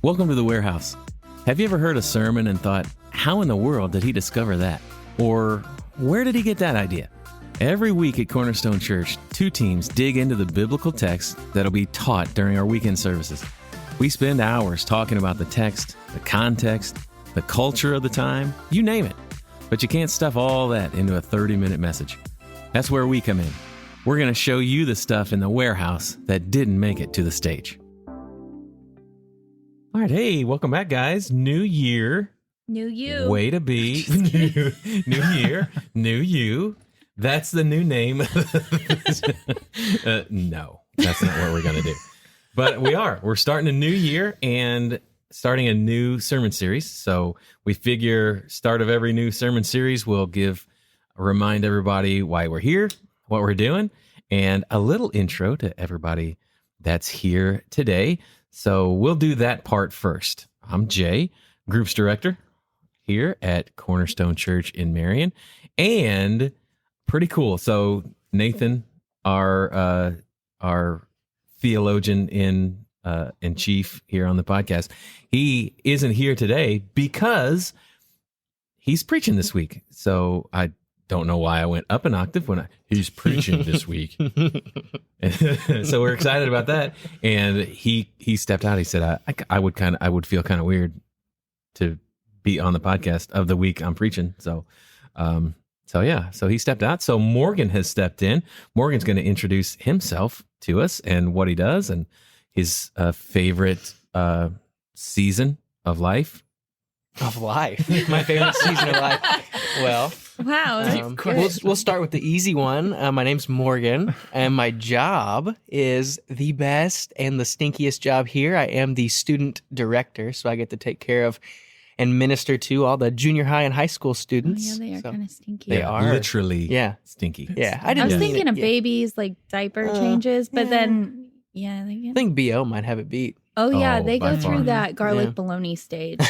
Welcome to the Warehouse. Have you ever heard a sermon and thought, how in the world did he discover that? Or where did he get that idea? Every week at Cornerstone Church, two teams dig into the biblical text that'll be taught during our weekend services. We spend hours talking about the text, the context, the culture of the time, you name it. But you can't stuff all that into a 30-minute message. That's where we come in. We're going to show you the stuff in the warehouse that didn't make it to the stage. All right, hey, welcome back, guys. New year. New you. Way to be. New year. New you. That's the new name. No, that's not what we're going to do. But we are. We're starting a new year and starting a new sermon series. So we figure start of every new sermon series, we'll remind everybody why we're here, what we're doing, and a little intro to everybody that's here today. So we'll do that part first. I'm Jay, Groups Director here at Cornerstone Church in Marion. And pretty cool. So Nathan, our theologian in chief here on the podcast, he isn't here today because he's preaching this week. So I don't know why I went up an octave when he's preaching this week. So we're excited about that. And he stepped out. He said, I would feel kind of weird to be on the podcast of the week I'm preaching. So he stepped out. So Morgan has stepped in. Morgan's going to introduce himself to us and what he does and his favorite season of life. My favorite season of life. Well, wow. We'll start with the easy one. My name's Morgan, and my job is the best and the stinkiest job here. I am the student director, so I get to take care of and minister to all the junior high and high school students. Oh, yeah, they are kind of stinky. They are. Literally stinky. Yeah. I was thinking of babies, like diaper changes, but then, I think BO might have it beat. Oh, yeah, they by go far. through that garlic bologna stage.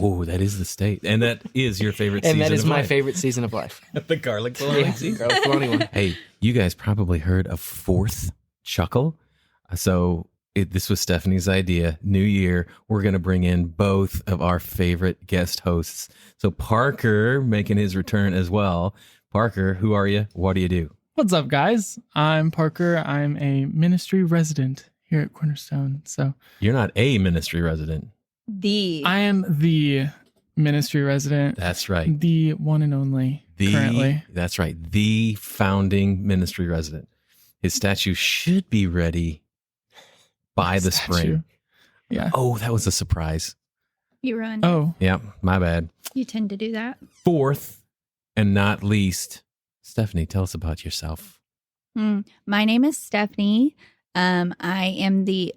Oh, that is the state. And that is your favorite season And that is of my life. favorite season of life. The garlic bologna season. Garlic bologna one. Hey, you guys probably heard a fourth chuckle. So this was Stephanie's idea. New year, we're going to bring in both of our favorite guest hosts. So Parker making his return as well. Parker, who are you? What do you do? What's up, guys? I'm Parker. I'm a ministry resident here at Cornerstone. So You're not a ministry resident. I am the ministry resident. That's right. The one and only currently. That's right. The founding ministry resident. His statue should be ready by the spring. Yeah. Oh, that was a surprise. You run. Oh. Yeah, my bad. You tend to do that. Fourth and not least, Stephanie, tell us about yourself. My name is Stephanie. I am the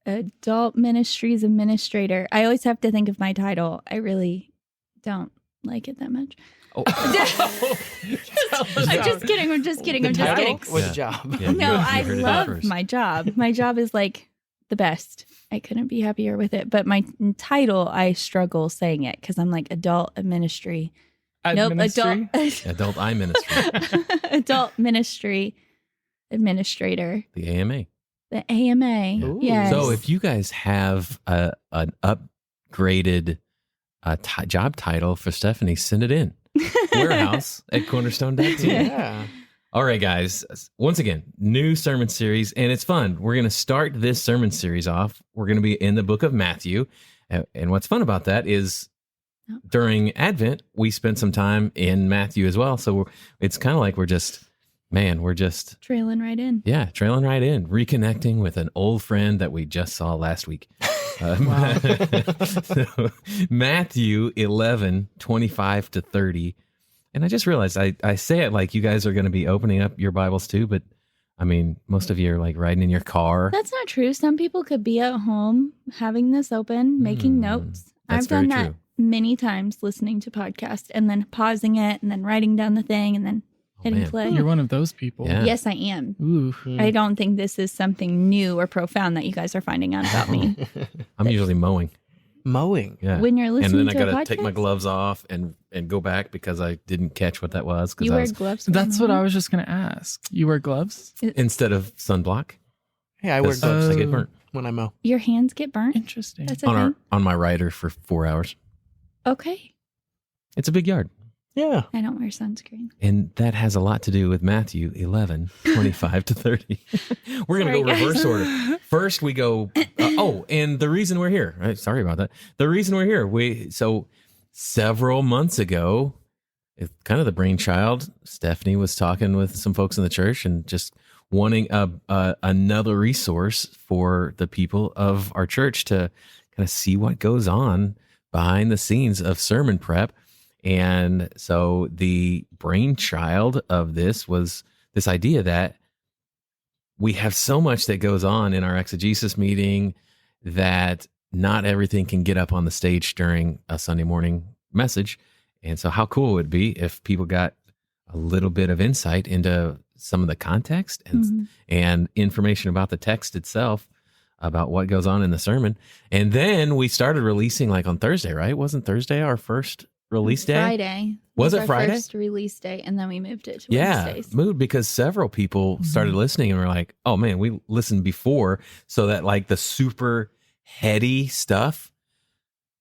Adult Ministries Administrator. I always have to think of my title. I really don't like it that much. Oh. I'm just kidding. I'm just kidding. The I'm just title kidding. or the job? Yeah, No, I heard it love first. my job. My job is like the best. I couldn't be happier with it. But my title, I struggle saying it because I'm like adult ministry. Nope, adult Adult Eye Ministry. adult ministry administrator. The AMA. The AMA. Ooh. Yes. So if you guys have an upgraded job title for Stephanie, send it in. Warehouse at cornerstone.tv. Yeah. All right, guys. Once again, new sermon series, and it's fun. We're going to start this sermon series off. We're going to be in the book of Matthew. And what's fun about that is during Advent, we spent some time in Matthew as well. So it's kind of like we're just trailing right in. Yeah, trailing right in, reconnecting with an old friend that we just saw last week. So, Matthew 11:25-30. And I just realized I say it like you guys are going to be opening up your Bibles too, but I mean, most of you are like riding in your car. That's not true. Some people could be at home having this open, making notes. That's I've done very that true. many times, listening to podcasts and then pausing it and then writing down the thing and then hitting man. play. You're one of those people. Yeah. Yes, I am. Ooh. I don't think this is something new or profound that you guys are finding out about me. I'm usually mowing. Mowing. Yeah. When you're listening and then to I a got to take my podcast? gloves off and go back because I didn't catch what that was. You I wear was, gloves. when That's you're what I home? was just going to ask. You wear gloves? instead of sunblock. Yeah, I wear 'cause gloves. I get burnt. when I mow. Your hands get burnt? Interesting. That's a thing? On my rider for 4 hours. Okay. It's a big yard. Yeah. I don't wear sunscreen. And that has a lot to do with Matthew 11, 25 to 30. We're going to Sorry, go reverse guys. order. First, we go, and the reason we're here, right? Sorry about that. The reason we're here, so several months ago, it's kind of the brainchild, Stephanie was talking with some folks in the church and just wanting another resource for the people of our church to kind of see what goes on behind the scenes of sermon prep. And so the brainchild of this was this idea that we have so much that goes on in our exegesis meeting that not everything can get up on the stage during a Sunday morning message. And so how cool would it be if people got a little bit of insight into some of the context and information about the text itself, about what goes on in the sermon. And then we started releasing like on Thursday, right? Wasn't Thursday our first release day? Friday. Was it our Friday? First release day, and then we moved it to Yeah, Wednesdays. moved because several people started listening and were like, oh man, we listened before, so that like the super heady stuff,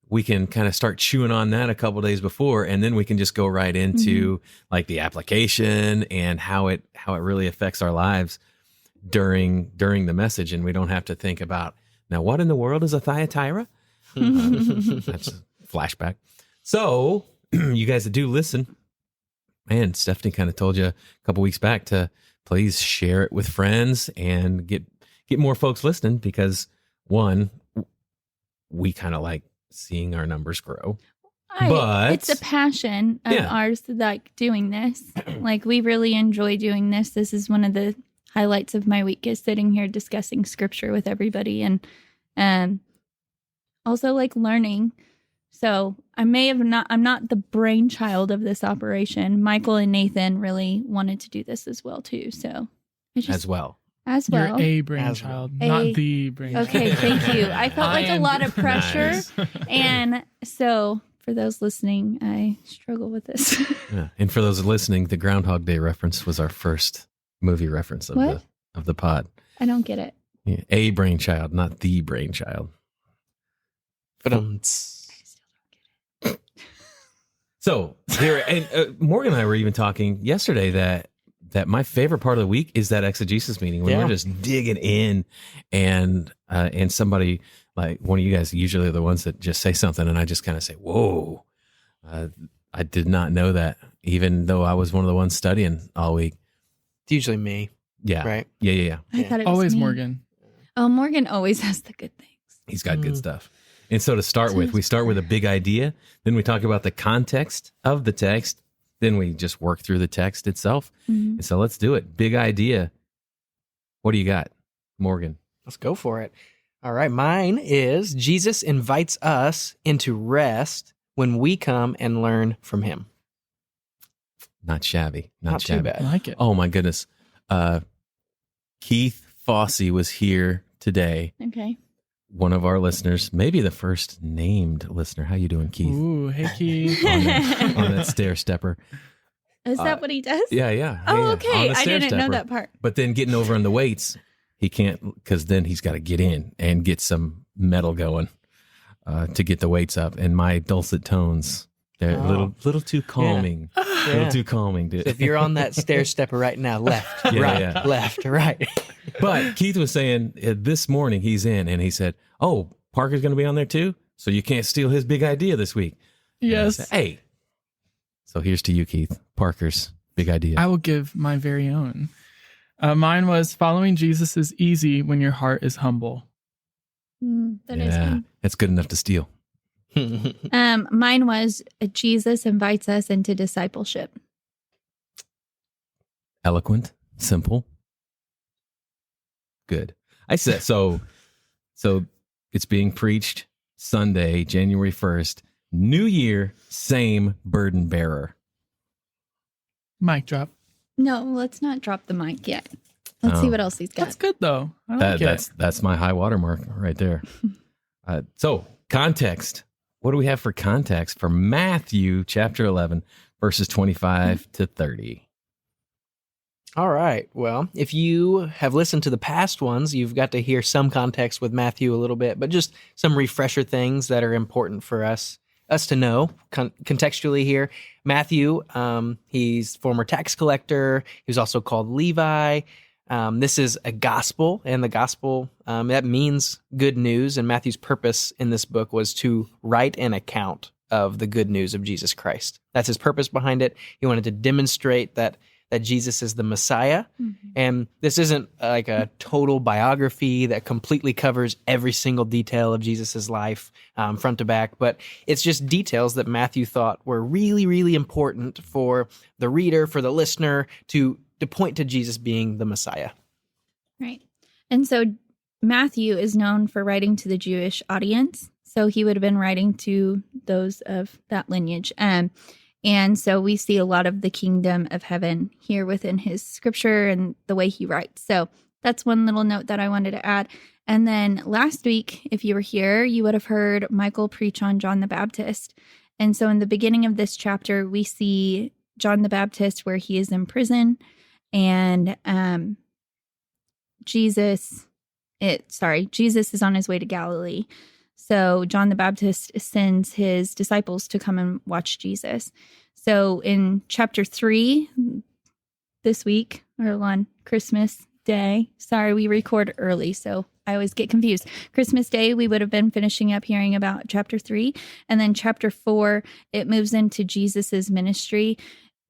we can kind of start chewing on that a couple days before, and then we can just go right into like the application and how it really affects our lives during the message, and we don't have to think about, now what in the world is a Thyatira? That's a flashback. So you guys that do listen, man, Stephanie kind of told you a couple weeks back to please share it with friends and get more folks listening, because one, we kind of like seeing our numbers grow. But it's a passion of ours, like doing this. Like we really enjoy doing this. This is one of the highlights of my week, is sitting here discussing scripture with everybody, and also like learning. So I'm not the brainchild of this operation. Michael and Nathan really wanted to do this as well too. So I just, as well. You're a brainchild, not the brainchild. Okay, thank you. I felt like a lot of pressure. Nice. And so for those listening, I struggle with this. Yeah. And for those listening, the Groundhog Day reference was our first movie reference of What? the pod. I don't get it. Yeah, a brainchild, not the brainchild. But So here, and Morgan and I were even talking yesterday that my favorite part of the week is that exegesis meeting when we're just digging in, and somebody like one of you guys usually are the ones that just say something, and I just kind of say, "Whoa, I did not know that," even though I was one of the ones studying all week. it's usually me. Yeah, Right. Yeah. I thought it was Always me. Morgan. Oh, Morgan always has the good things. He's got good stuff. And so to start with, we start with a big idea, then we talk about the context of the text, then we just work through the text itself. And so let's do it. Big idea. What do you got, Morgan? Let's go for it. All right. Mine is Jesus invites us into rest when we come and learn from him. Not shabby. Not too shabby. bad. I like it. Oh my goodness. Keith Fossey was here today. Okay. One of our listeners, maybe the first named listener. How you doing, Keith? Ooh, hey Keith. On that stair stepper. Is that what he does? Yeah. Oh, On okay. the I didn't know stair-stepper. that part. But then getting over on the weights, he can't, because then he's got to get in and get some metal going to get the weights up. And my dulcet tones, they're a little too calming. A little too calming, dude. So if you're on that stair stepper right now, left, right, left, right. But Keith was saying this morning he's in, and he said, "Oh, Parker's going to be on there too, so you can't steal his big idea this week." Yes. Said, hey, so here's to you, Keith. Parker's big idea. I will give my very own. Mine was following Jesus is easy when your heart is humble. That is good. That's good enough to steal. Mine was Jesus invites us into discipleship. Eloquent, simple, good. I said so. So it's being preached Sunday, January 1st. New year, same burden bearer. Mic drop. No, let's not drop the mic yet. Let's see what else he's got. That's good though. I like it. That's my high water mark right there. So context. What do we have for context for Matthew chapter 11, verses 25 to 30? All right. Well, if you have listened to the past ones, you've got to hear some context with Matthew a little bit, but just some refresher things that are important for us to know contextually here. Matthew, he's former tax collector. He was also called Levi. This is a gospel, and the gospel, that means good news. And Matthew's purpose in this book was to write an account of the good news of Jesus Christ. That's his purpose behind it. He wanted to demonstrate that Jesus is the Messiah. Mm-hmm. And this isn't like a total biography that completely covers every single detail of Jesus's life, front to back, but it's just details that Matthew thought were really, really important for the reader, for the listener, to point to Jesus being the Messiah. Right. And so Matthew is known for writing to the Jewish audience. So he would have been writing to those of that lineage. And so we see a lot of the kingdom of heaven here within his scripture and the way he writes. So that's one little note that I wanted to add. And then last week, if you were here, you would have heard Michael preach on John the Baptist. And so in the beginning of this chapter, we see John the Baptist where he is in prison, and Jesus is on his way to Galilee. So John the Baptist sends his disciples to come and watch Jesus. So in chapter 3 this week, or on Christmas Day, sorry, we record early, so I always get confused. Christmas Day, we would have been finishing up hearing about chapter 3. And then chapter 4, it moves into Jesus's ministry.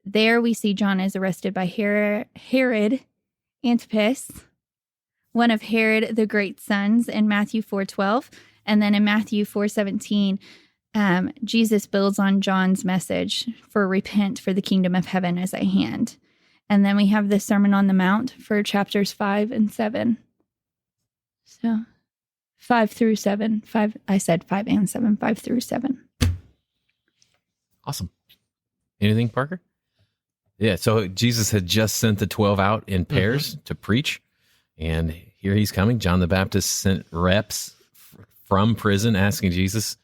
There we see John is arrested by Herod Antipas, one of Herod the Great's sons, in Matthew 4:12. And then in Matthew 4:17, Jesus builds on John's message for repent, for the kingdom of heaven is at hand. And then we have the Sermon on the Mount for chapters 5 and 7. So 5 through 7. I said 5 and 7, 5 through 7. Awesome. Anything, Parker? Yeah, so Jesus had just sent the 12 out in pairs to preach. And here he's coming. John the Baptist sent reps from prison asking Jesus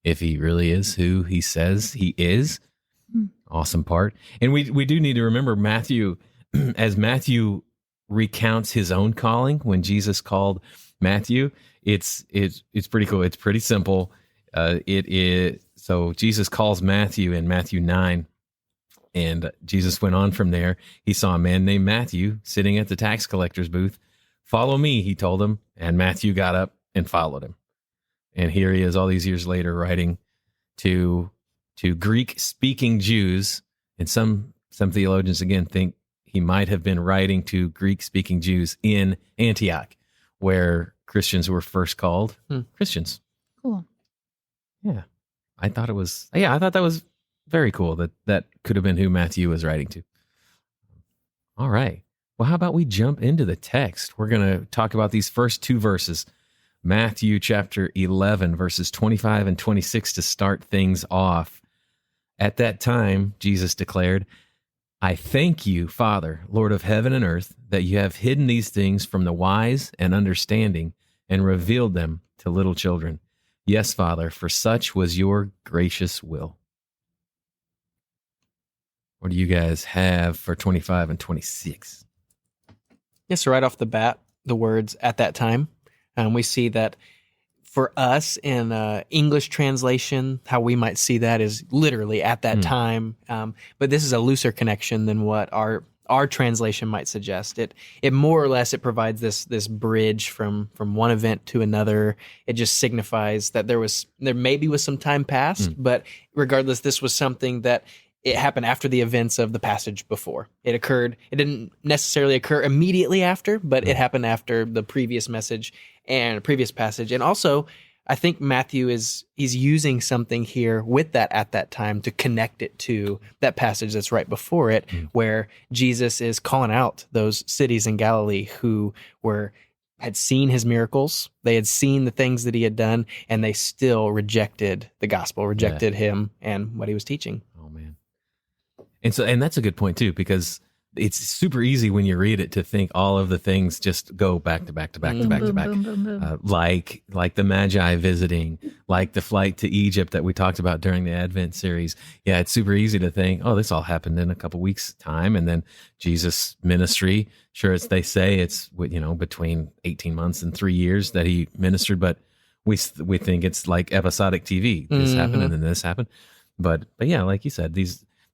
if he really is who he says he is. Awesome part. And we do need to remember Matthew, as Matthew recounts his own calling when Jesus called Matthew, it's pretty cool. It's pretty simple. So Jesus calls Matthew in Matthew 9, and Jesus went on from there. He saw a man named Matthew sitting at the tax collector's booth. Follow me, he told him, and Matthew got up and followed him. And here he is all these years later writing to Greek-speaking Jews. And some theologians, again, think he might have been writing to Greek-speaking Jews in Antioch, where Christians were first called Christians. Cool. Yeah. I thought that was very cool that could have been who Matthew was writing to. All right. Well, how about we jump into the text? We're going to talk about these first two verses. Matthew chapter 11, verses 25 and 26 to start things off. At that time, Jesus declared, I thank you, Father, Lord of heaven and earth, that you have hidden these things from the wise and understanding and revealed them to little children. Yes, Father, for such was your gracious will. What do you guys have for 25 and 26? Yes, so right off the bat, the words at that time. We see that for us in English translation, how we might see that is literally at that time. But this is a looser connection than what our translation might suggest. It more or less, it provides this bridge from one event to another. It just signifies that there maybe was some time passed, but regardless, this was something that it happened after the events of the passage before. It occurred. It didn't necessarily occur immediately after, but it happened after the previous message and previous passage. And also, I think Matthew he's using something here with that at that time to connect it to that passage that's right before it, where Jesus is calling out those cities in Galilee who had seen his miracles. They had seen the things that he had done, and they still rejected the gospel, rejected him and what he was teaching. Oh, man. And that's a good point too, because it's super easy when you read it to think all of the things just go back to back to back to back to back. Boom, boom, boom. Like the Magi visiting, like the flight to Egypt that we talked about during the Advent series. Yeah, it's super easy to think, oh, this all happened in a couple weeks' time, and then Jesus' ministry. Sure, they say it's between 18 months and 3 years that he ministered, but we think it's like episodic TV. This happened and then this happened, but yeah, like you said,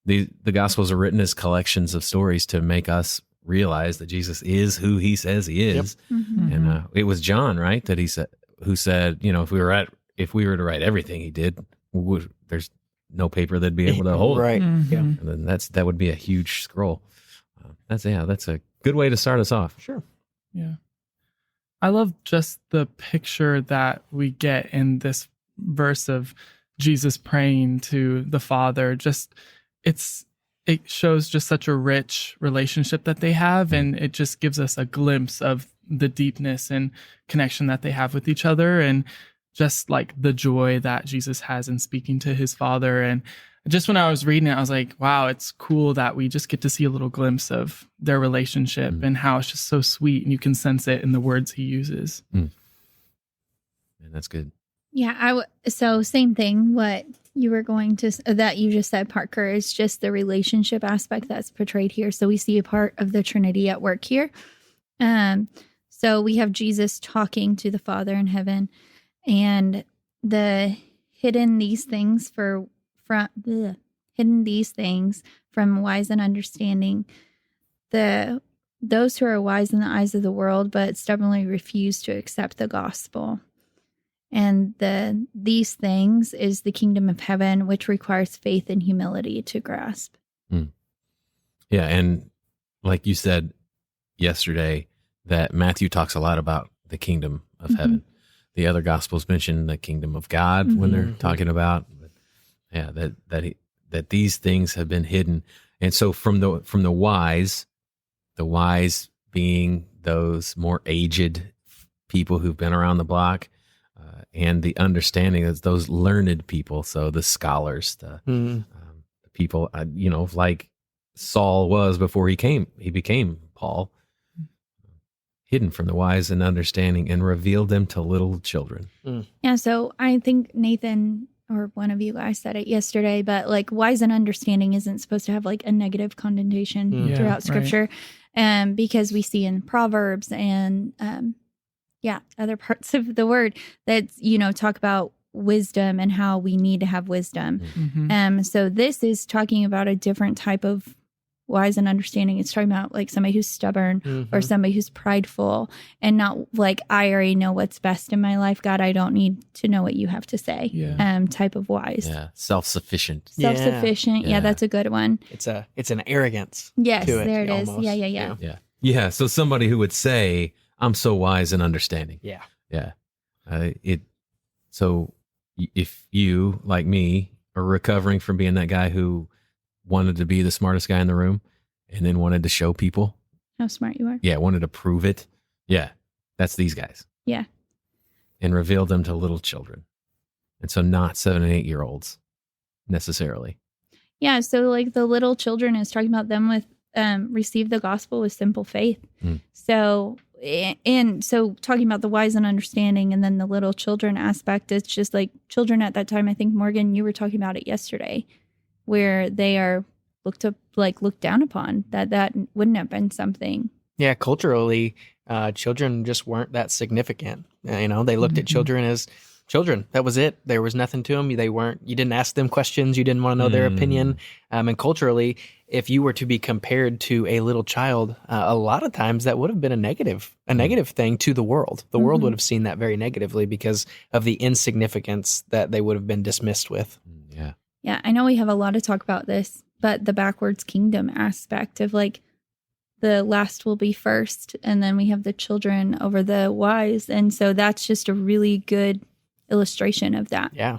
the Gospels are written as collections of stories to make us realize that Jesus is who he says he is. Yep. And it was John, right, that who said, if we were to write everything he did, there's no paper that'd be able to hold it. Right. Yeah. And then that would be a huge scroll. That's a good way to start us off. Sure. Yeah. I love just the picture that we get in this verse of Jesus praying to the Father. It shows just such a rich relationship that they have, and it just gives us a glimpse of the deepness and connection that they have with each other, and just like the joy that Jesus has in speaking to his Father. And just when I was reading it, I was like, wow, it's cool that we just get to see a little glimpse of their relationship and how it's just so sweet, and you can sense it in the words he uses. And that's good. Yeah, so same thing. What you were going to that you just said, Parker, is just the relationship aspect that's portrayed here. So we see a part of the Trinity at work here. So we have Jesus talking to the Father in heaven, and the hidden these things from wise and understanding. Those who are wise in the eyes of the world, but stubbornly refuse to accept the gospel. And these things is the kingdom of heaven, which requires faith and humility to grasp. Yeah, and like you said yesterday, that Matthew talks a lot about the kingdom of heaven. The other gospels mention the kingdom of God when they're talking about, that these things have been hidden. And so from the wise being those more aged people who've been around the block, and the understanding is those learned people. So the scholars, the people, like Saul was before he became Paul, hidden from the wise and understanding, and revealed them to little children. Yeah. So I think Nathan or one of you guys said it yesterday, but like wise and understanding isn't supposed to have like a negative connotation throughout Scripture, because we see in Proverbs and other parts of the word that, talk about wisdom and how we need to have wisdom. So this is talking about a different type of wise and understanding. It's talking about like somebody who's stubborn or somebody who's prideful, and not like, I already know what's best in my life, God, I don't need to know what you have to say. Type of wise. Yeah. Self-sufficient. Self-sufficient. Yeah, that's a good one. It's an arrogance. Yes, to it, there it is. almost. Yeah. So somebody who would say, I'm so wise and understanding. Yeah. So if you, like me, are recovering from being that guy who wanted to be the smartest guy in the room and then wanted to show people how smart you are. Yeah, wanted to prove it. Yeah, that's these guys. Yeah. And revealed them to little children. And so not 7 and 8 year olds necessarily. Yeah, so like the little children is talking about them with receive the gospel with simple faith. So talking about the wise and understanding, and then the little children aspect, it's just like children at that time. I think, Morgan, you were talking about it yesterday, where they are looked down upon, that wouldn't have been something. Yeah, culturally, children just weren't that significant. They looked at children as children. That was it. There was nothing to them. You didn't ask them questions. You didn't want to know their opinion. And culturally, if you were to be compared to a little child, a lot of times that would have been a negative thing to the world. The world would have seen that very negatively because of the insignificance that they would have been dismissed with. Yeah. Yeah, I know we have a lot to talk about this, but the backwards kingdom aspect of like the last will be first, and then we have the children over the wise. And so that's just a really good illustration of that. Yeah.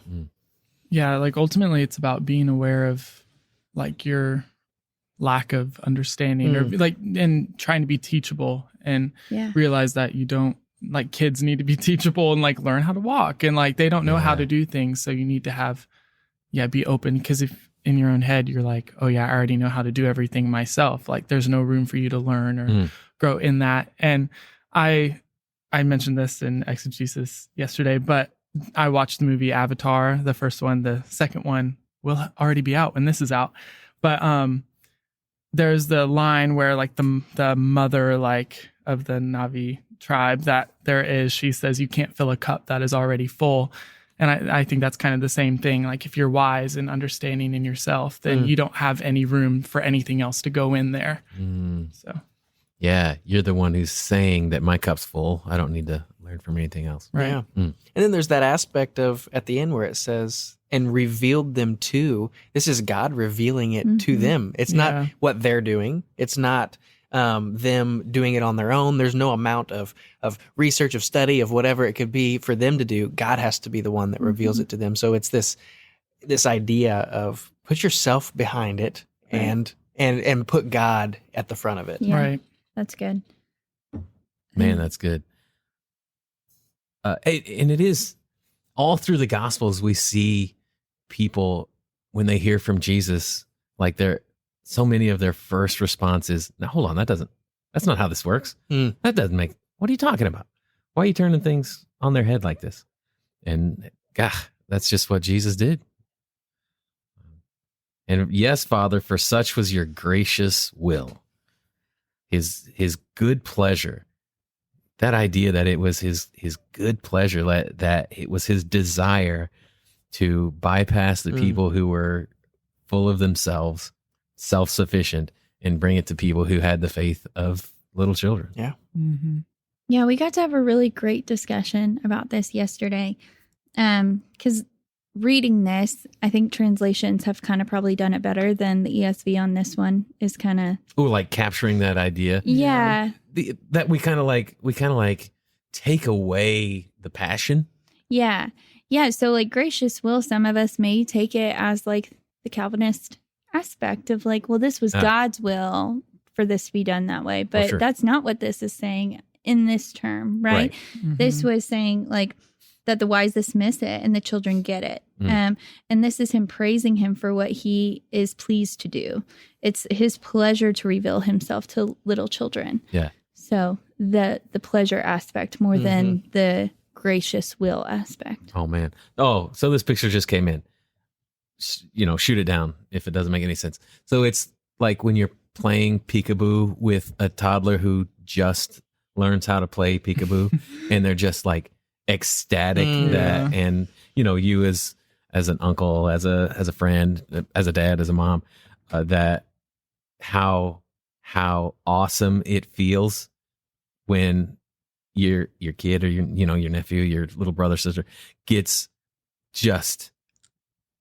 Yeah, like ultimately it's about being aware of like your lack of understanding or like, and trying to be teachable and realize that you don't, like, kids need to be teachable and like learn how to walk, and like they don't know how to do things. So you need to have, be open, because in your own head, you're like, oh yeah, I already know how to do everything myself. Like there's no room for you to learn or grow in that. And I mentioned this in exegesis yesterday, but I watched the movie Avatar, the first one. The second one will already be out when this is out. But there's the line where like the mother like of the Nave tribe that there is, she says, you can't fill a cup that is already full. And I think that's kind of the same thing. Like if you're wise and understanding in yourself, then you don't have any room for anything else to go in there. So yeah, you're the one who's saying that my cup's full. I don't need to learn from anything else. right. Yeah. And then there's that aspect of at the end where it says, and revealed them to. This is God revealing it to them. It's not what they're doing. It's not them doing it on their own. There's no amount of research, of study, of whatever it could be for them to do. God has to be the one that reveals it to them. So it's this idea of put yourself behind it and put God at the front of it. Yeah. Right. That's good. Man, that's good. And it is all through the Gospels, we see people when they hear from Jesus, like so many of their first responses. Now, hold on, that's not how this works. That doesn't make, what are you talking about? Why are you turning things on their head like this? And God, that's just what Jesus did. And yes, Father, for such was your gracious will, his good pleasure. That idea that it was his good pleasure, that it was his desire to bypass the people who were full of themselves, self-sufficient, and bring it to people who had the faith of little children. Yeah. Yeah, we got to have a really great discussion about this yesterday. Because reading this, I think translations have kind of probably done it better than the ESV on this one is kind of. Oh, like capturing that idea. Yeah. That we kind of like take away the passion. Yeah. Yeah. So like gracious will, some of us may take it as like the Calvinist aspect of like, well, this was God's will for this to be done that way. But sure. That's not what this is saying in this term, right? This was saying like that the wise dismiss it and the children get it. And this is him praising him for what he is pleased to do. It's his pleasure to reveal himself to little children. Yeah. So the pleasure aspect more than the gracious will aspect. Oh, man. Oh, so this picture just came in. Shoot it down if it doesn't make any sense. So it's like when you're playing peekaboo with a toddler who just learns how to play peekaboo and they're just like ecstatic that, and you as an uncle, as a friend, as a dad, as a mom, that how awesome it feels when your kid or your nephew, your little brother, sister gets just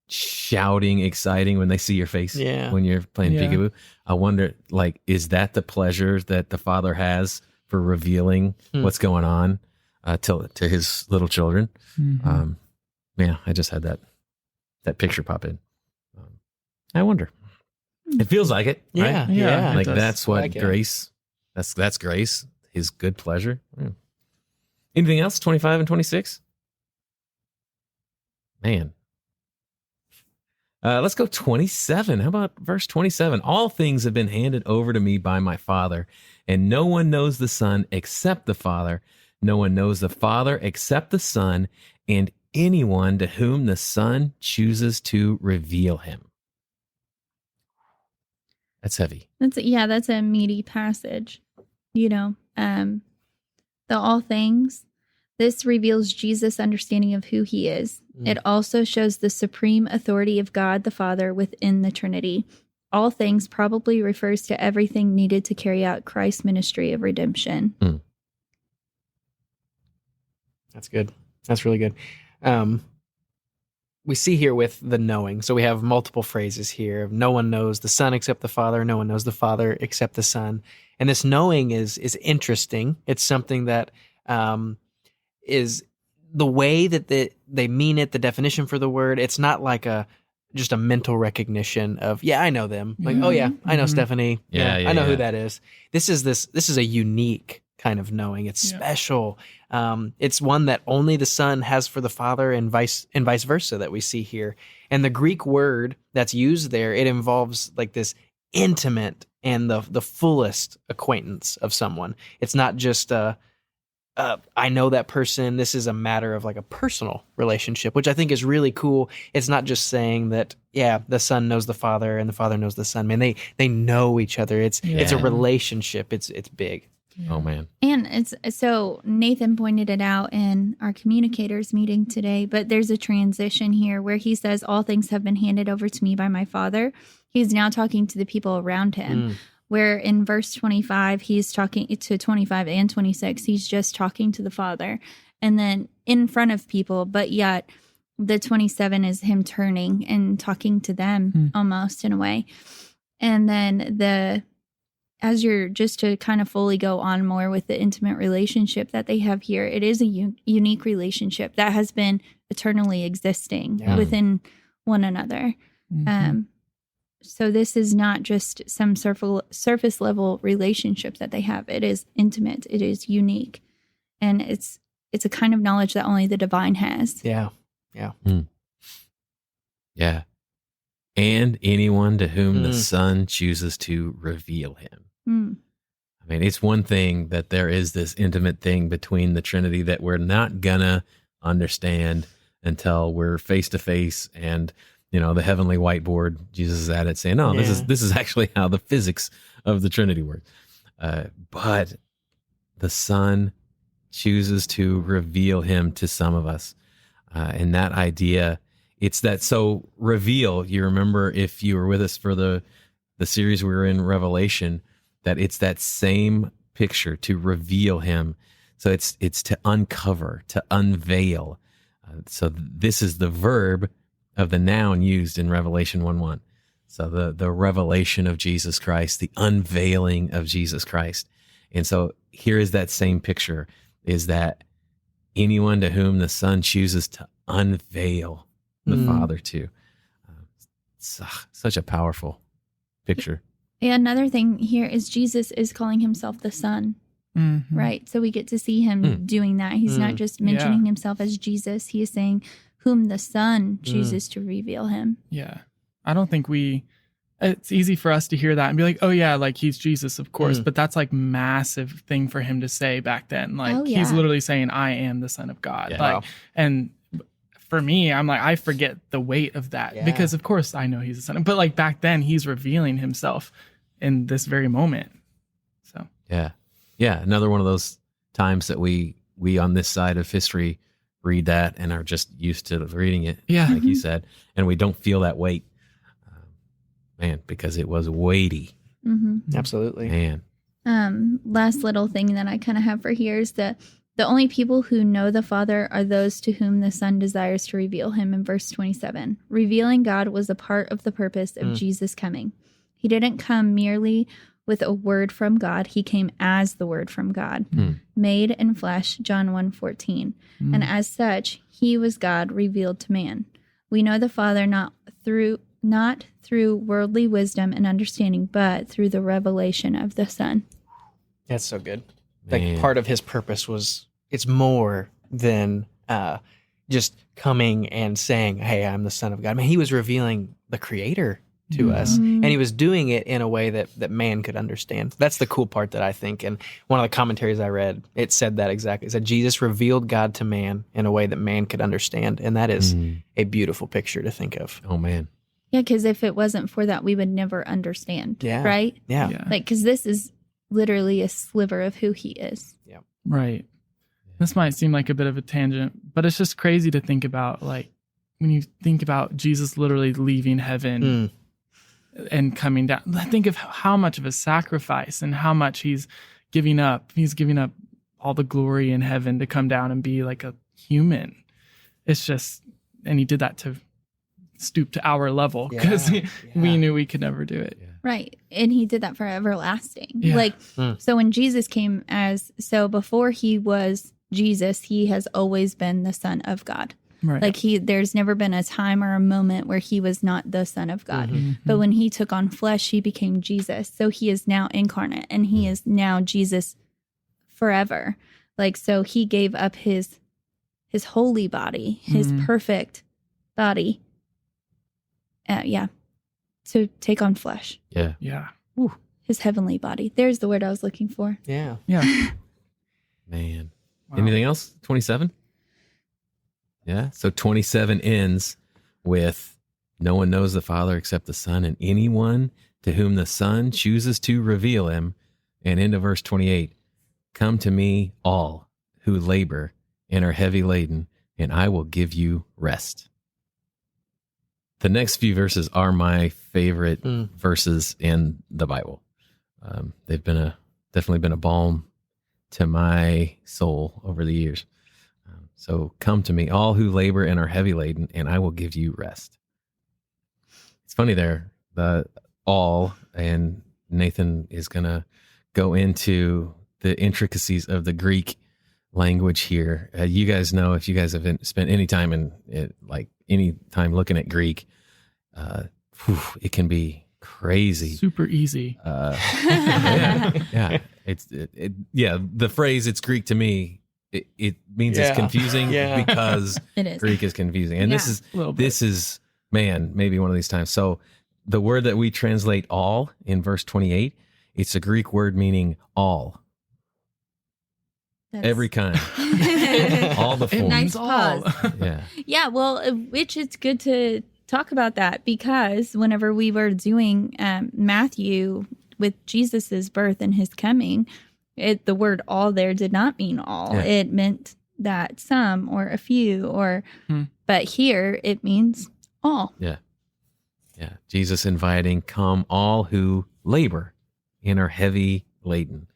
shouting, exciting when they see your face when you're playing peekaboo. I wonder, like, is that the pleasure that the Father has for revealing what's going on to his little children? Yeah, I just had that picture pop in. I wonder. It feels like it, right? Yeah. Like that's what grace. That's grace. His good pleasure. Yeah. Anything else? 25 and 26. Man. Let's go 27. How about verse 27? All things have been handed over to me by my Father, and no one knows the Son except the Father. No one knows the Father except the Son, and anyone to whom the Son chooses to reveal him. That's heavy. That's a meaty passage. The all things. This reveals Jesus' understanding of who he is. It also shows the supreme authority of God the Father within the Trinity. All things probably refers to everything needed to carry out Christ's ministry of redemption. That's good. That's really good. We see here with the knowing. So we have multiple phrases here. No one knows the Son except the Father. No one knows the Father except the Son. And this knowing is interesting. It's something that is the way that they mean it, the definition for the word. It's not like just a mental recognition of, I know them. Like, oh yeah, I know Stephanie. Yeah, I know who that is. This is a unique kind of knowing. It's Yeah. special. It's one that only the Son has for the Father, and vice versa, that we see here. And the Greek word that's used there, it involves like this intimate and the fullest acquaintance of someone. It's not just I know that person. This is a matter of like a personal relationship, which I think is really cool. It's not just saying that, yeah, the Son knows the Father and the Father knows the Son. Man, they know each other. It's a Yeah. relationship. It's big. Oh man. And it's so Nathan pointed it out in our communicators meeting today, but there's a transition here where he says, all things have been handed over to me by my Father. He's now talking to the people around him. Where in verse 25, he's talking to 25 and 26, he's just talking to the Father. And then in front of people, but yet the 27 is him turning and talking to them almost in a way. And then as you're just to kind of fully go on more with the intimate relationship that they have here, it is a unique relationship that has been eternally existing within one another. So this is not just some surface level relationship that they have. It is intimate. It is unique. And it's a kind of knowledge that only the divine has. Yeah. Yeah. And anyone to whom the Son chooses to reveal him. I mean, it's one thing that there is this intimate thing between the Trinity that we're not gonna understand until we're face to face and the heavenly whiteboard, Jesus is at it saying, no, this is actually how the physics of the Trinity works. But the Son chooses to reveal him to some of us. And that idea, it's that, so reveal, you remember if you were with us for the series we were in, Revelation, that it's that same picture, to reveal him. So it's to uncover, to unveil. So this is the verb of the noun used in Revelation 1:1. So the revelation of Jesus Christ, the unveiling of Jesus Christ. And so here is that same picture, is that anyone to whom the Son chooses to unveil the Father to. Such a powerful picture. And another thing here is Jesus is calling himself the Son, right? So we get to see him doing that. He's not just mentioning himself as Jesus. He is saying whom the Son chooses to reveal him. Yeah. I don't think it's easy for us to hear that and be like, oh yeah, like he's Jesus, of course. But that's like massive thing for him to say back then. Like he's literally saying, I am the Son of God. Yeah. Like, and for me, I'm like, I forget the weight of that because of course I know he's the Son. But like back then he's revealing himself in this very moment. So yeah. Another one of those times that we on this side of history read that and are just used to reading it, like you said, and we don't feel that weight, because it was weighty. Absolutely. Man. Last little thing that I kind of have for here is that the only people who know the Father are those to whom the Son desires to reveal him in verse 27. Revealing God was a part of the purpose of Jesus coming. He didn't come merely with a word from God. He came as the word from God, made in flesh, John 1:14. And as such, he was God revealed to man. We know the Father not through worldly wisdom and understanding, but through the revelation of the Son. That's so good. Man. Like part of his purpose it's more than just coming and saying, hey, I'm the Son of God. I mean, he was revealing the Creator to us, and he was doing it in a way that man could understand. That's the cool part that I think, and one of the commentaries I read, it said that exactly. It said Jesus revealed God to man in a way that man could understand, and that is a beautiful picture to think of. Oh man. Yeah, because if it wasn't for that, we would never understand, right? Yeah. Like, because this is literally a sliver of who he is. right. This might seem like a bit of a tangent, but it's just crazy to think about, like, when you think about Jesus literally leaving heaven and coming down. Think of how much of a sacrifice and how much he's giving up. He's giving up all the glory in heaven to come down and be like a human. It's just, and he did that to stoop to our level because we knew we could never do it. Right. And he did that for everlasting. Yeah. Like, so when Jesus came before he was Jesus, he has always been the Son of God. Right. Like there's never been a time or a moment where he was not the Son of God. But when he took on flesh, he became Jesus. So he is now incarnate and he is now Jesus forever. Like, so he gave up his holy body, his perfect body. To take on flesh. Yeah. Yeah. His heavenly body. There's the word I was looking for. Yeah. Yeah. Man. Wow. Anything else? 27? Yeah. So 27 ends with no one knows the Father except the Son, and anyone to whom the Son chooses to reveal him. And into verse 28, come to me all who labor and are heavy laden, and I will give you rest. The next few verses are my favorite verses in the Bible. They've been definitely been a balm to my soul over the years. So come to me, all who labor and are heavy laden, and I will give you rest. It's funny there, the all, and Nathan is going to go into the intricacies of the Greek language here. You guys know, if you guys have spent any time any time looking at Greek, it can be crazy. Super easy. Yeah. The phrase "it's Greek to me," it means it's confusing because It is. Greek is confusing, and this is maybe one of these times. So the word that we translate "all" in verse 28, it's a Greek word meaning all, every kind, all the forms. Nice pause. Yeah. Yeah, well, which it's good to talk about that, because whenever we were doing Matthew with Jesus's birth and his coming, the word all there did not mean all. Yeah. It meant that some or a few but here it means all. Yeah. Yeah. Jesus inviting, come all who labor and are heavy laden.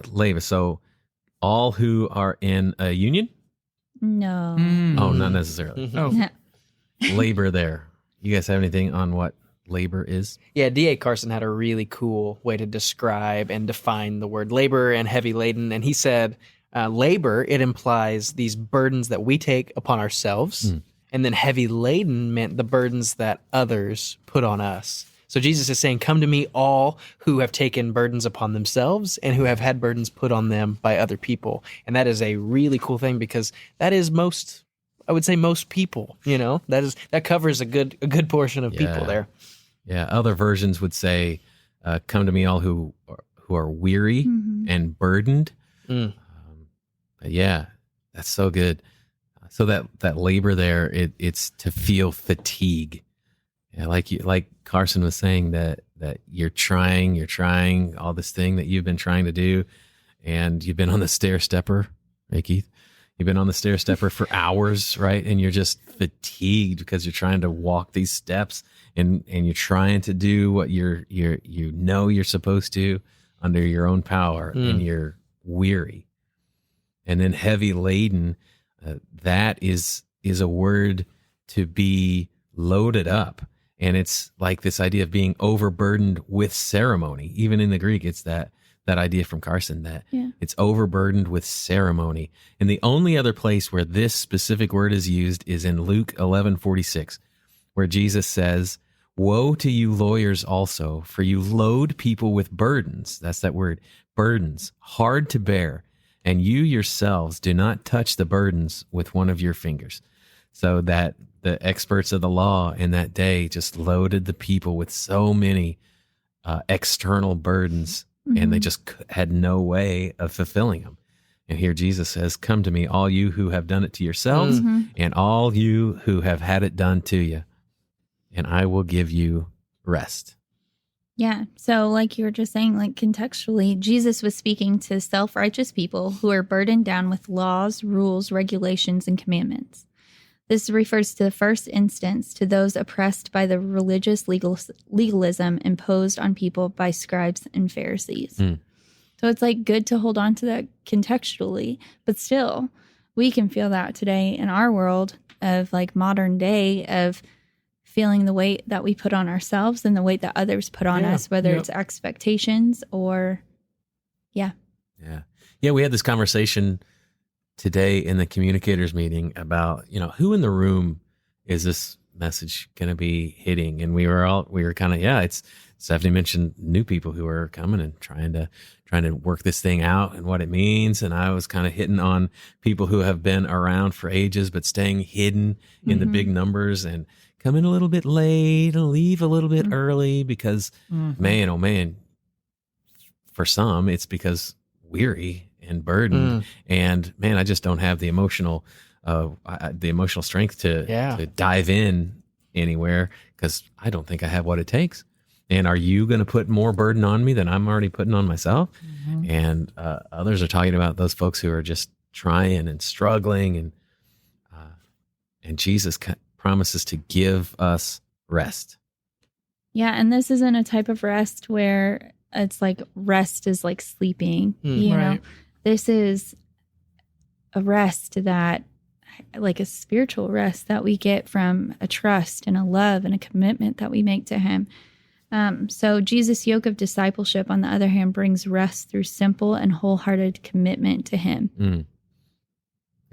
Labor. So all who are in a union? No. Oh, not necessarily. Oh, Labor there. You guys have anything on what labor is? Yeah, D.A. Carson had a really cool way to describe and define the word labor and heavy laden. And he said, labor, it implies these burdens that we take upon ourselves. And then heavy laden meant the burdens that others put on us. So Jesus is saying, come to me all who have taken burdens upon themselves and who have had burdens put on them by other people. And that is a really cool thing, because that is most people, that covers a good portion of people there. Yeah. Other versions would say, come to me all who are weary and burdened. But yeah, that's so good. So that labor there, it's to feel fatigue. Yeah, like Carson was saying, that you're trying all this thing that you've been trying to do, and you've been on the stair stepper, right, Keith? You've been on the stair stepper for hours, right? And you're just fatigued because you're trying to walk these steps, and you're trying to do what you're supposed to under your own power, and you're weary. And then heavy laden, that is a word to be loaded up. And it's like this idea of being overburdened with ceremony. Even in the Greek, it's that idea from Carson, that it's overburdened with ceremony. And the only other place where this specific word is used is in Luke 11:46, where Jesus says, woe to you lawyers also, for you load people with burdens. That's that word, burdens, hard to bear. And you yourselves do not touch the burdens with one of your fingers. So that the experts of the law in that day just loaded the people with so many external burdens, and they just had no way of fulfilling them. And here Jesus says, come to me, all you who have done it to yourselves, and all you who have had it done to you, and I will give you rest. Yeah. So like you were just saying, like contextually, Jesus was speaking to self-righteous people who are burdened down with laws, rules, regulations, and commandments. This refers to the first instance to those oppressed by the religious legalism imposed on people by scribes and Pharisees. So it's like good to hold on to that contextually, but still we can feel that today in our world of like modern day of feeling the weight that we put on ourselves and the weight that others put on us, whether it's expectations or Yeah, we had this conversation today in the communicators meeting about, who in the room is this message going to be hitting? And we were kind of, it's Stephanie mentioned new people who are coming and trying to work this thing out and what it means. And I was kind of hitting on people who have been around for ages, but staying hidden in the big numbers and coming a little bit late and leave a little bit early because man, oh man, for some, it's because weary and burdened. And man, I just don't have the emotional strength to dive in anywhere because I don't think I have what it takes. And are you going to put more burden on me than I'm already putting on myself? And others are talking about those folks who are just trying and struggling, and Jesus promises to give us rest. Yeah, and this isn't a type of rest where it's like rest is like sleeping. You know, this is a rest that, like a spiritual rest that we get from a trust and a love and a commitment that we make to him. So Jesus' yoke of discipleship, on the other hand, brings rest through simple and wholehearted commitment to him.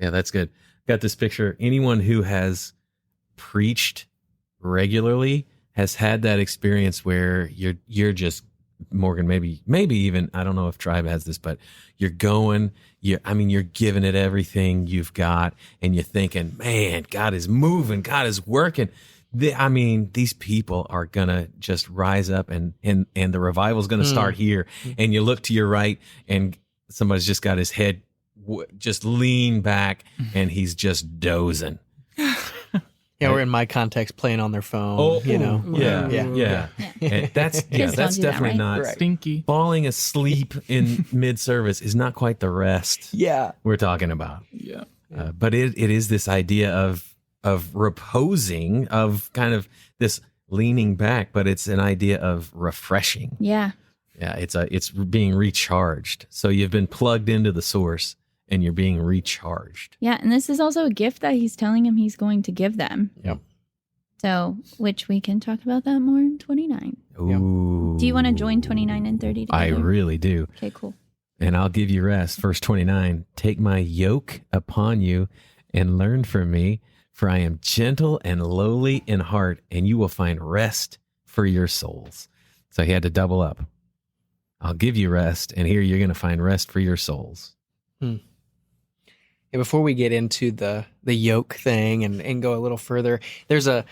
Yeah, that's good. Got this picture. Anyone who has preached regularly has had that experience where you're just, Morgan, maybe even, I don't know if Tribe has this, but you're going, you're giving it everything you've got, and you're thinking, man, God is moving, God is working. These people are gonna just rise up, and the revival's gonna start here. And you look to your right, and somebody's just got his head just lean back, and he's just dozing. Yeah, or in my context, playing on their phone. Yeah. And that's definitely not stinky. Falling asleep in mid-service is not quite the rest. We're talking about. Yeah. But it is this idea of reposing, of kind of this leaning back, but it's an idea of refreshing. Yeah. Yeah, it's being recharged. So you've been plugged into the source and you're being recharged. Yeah, and this is also a gift that he's telling him he's going to give them. Yep. So, which we can talk about that more in 29. Ooh. Do you want to join 29 and 30 together? I really do. Okay, cool. And I'll give you rest. Verse 29, take my yoke upon you and learn from me, for I am gentle and lowly in heart, and you will find rest for your souls. So he had to double up. I'll give you rest, and here you're going to find rest for your souls. And before we get into the yoke thing and go a little further, there's a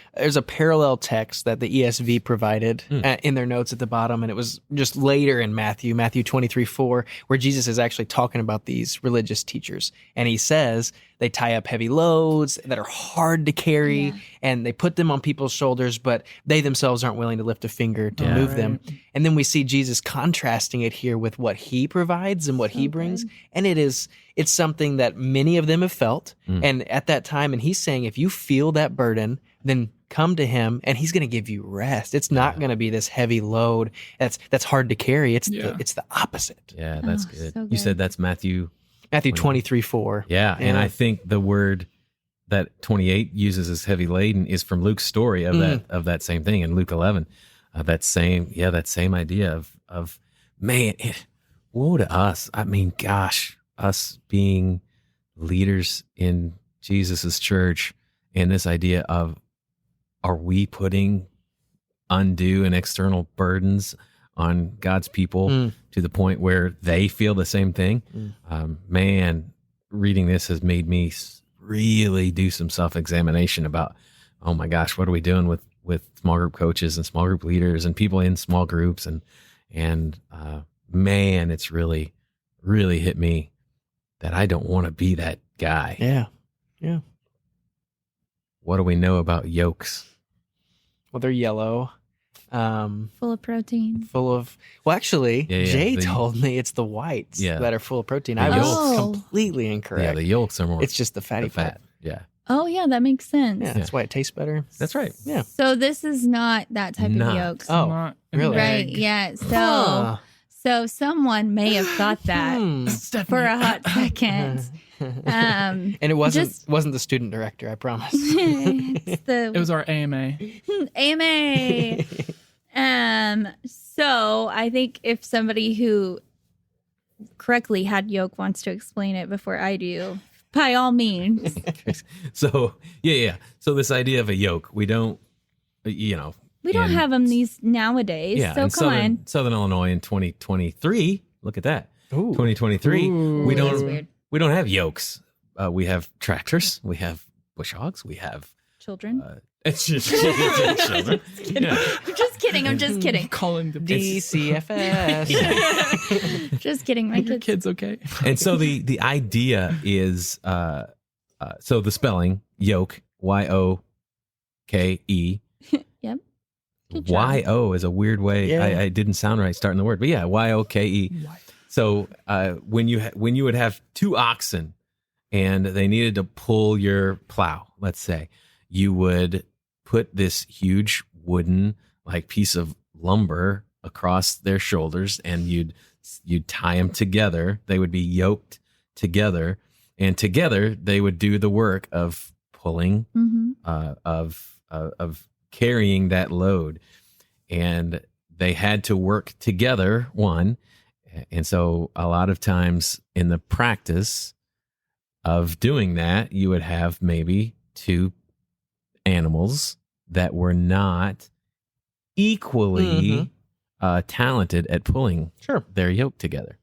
parallel text that the ESV provided in their notes at the bottom, and it was just later in Matthew 23:4, where Jesus is actually talking about these religious teachers, and he says they tie up heavy loads that are hard to carry, and they put them on people's shoulders, but they themselves aren't willing to lift a finger to move them. And then we see Jesus contrasting it here with what he provides and what he brings, and it's something that many of them have felt, and at that time, and he's saying, if you feel that burden, then come to him, and he's going to give you rest. It's not going to be this heavy load that's hard to carry. It's the opposite. Yeah, that's good. So You good. said that's Matthew 23:4. Yeah, and I think the word that 28 uses as heavy laden is from Luke's story of that same thing in Luke 11. That same idea of man, woe to us. I mean, gosh, us being leaders in Jesus's church, and this idea of, are we putting undue and external burdens on God's people to the point where they feel the same thing? Man, reading this has made me really do some self-examination about, oh my gosh, what are we doing with small group coaches and small group leaders and people in small groups? And man, it's really, really hit me that I don't want to be that guy. Yeah. What do we know about yokes? Well, they're yellow. Full of protein. Actually, Jay the- told me it's the whites that are full of protein. I The was yolks. completely incorrect. Yeah, the yolks are more. It's just the fatty part. Yeah, Oh, yeah, that makes sense. Yeah, that's why it tastes better. that's right. Yeah. So this is not that type Not. of yolk. Oh, Not an really? Right, egg. yeah. So Huh. so someone may have thought that for a hot second. And it wasn't the student director, I promise. It's the It was our AMA. AMA. So I think if somebody who correctly had yolk wants to explain it before I do, by all means. So yeah. So this idea of a yoke, we don't, We don't have them these nowadays. Yeah, so in come on. Southern Illinois in 2023. Look at that. Ooh. 2023. Ooh. We That's don't weird. we don't have yokes. We have tractors. We have bush hogs. We have Children. it's just children. Yeah. I'm just kidding. I'm just kidding. Calling the DCFS. Just kidding. My Are your kids. kids okay? And so the idea is so the spelling yoke, yoke. Yep. Good job. Yo is a weird way. Yeah. I didn't sound right starting the word, but yeah, yoke. So when you would have two oxen and they needed to pull your plow, let's say, you would put this huge wooden like piece of lumber across their shoulders, and you'd tie them together. They would be yoked together, and together they would do the work of pulling, of carrying that load, and they had to work together. And so a lot of times in the practice of doing that, you would have maybe two animals that were not equally talented at pulling their yoke together.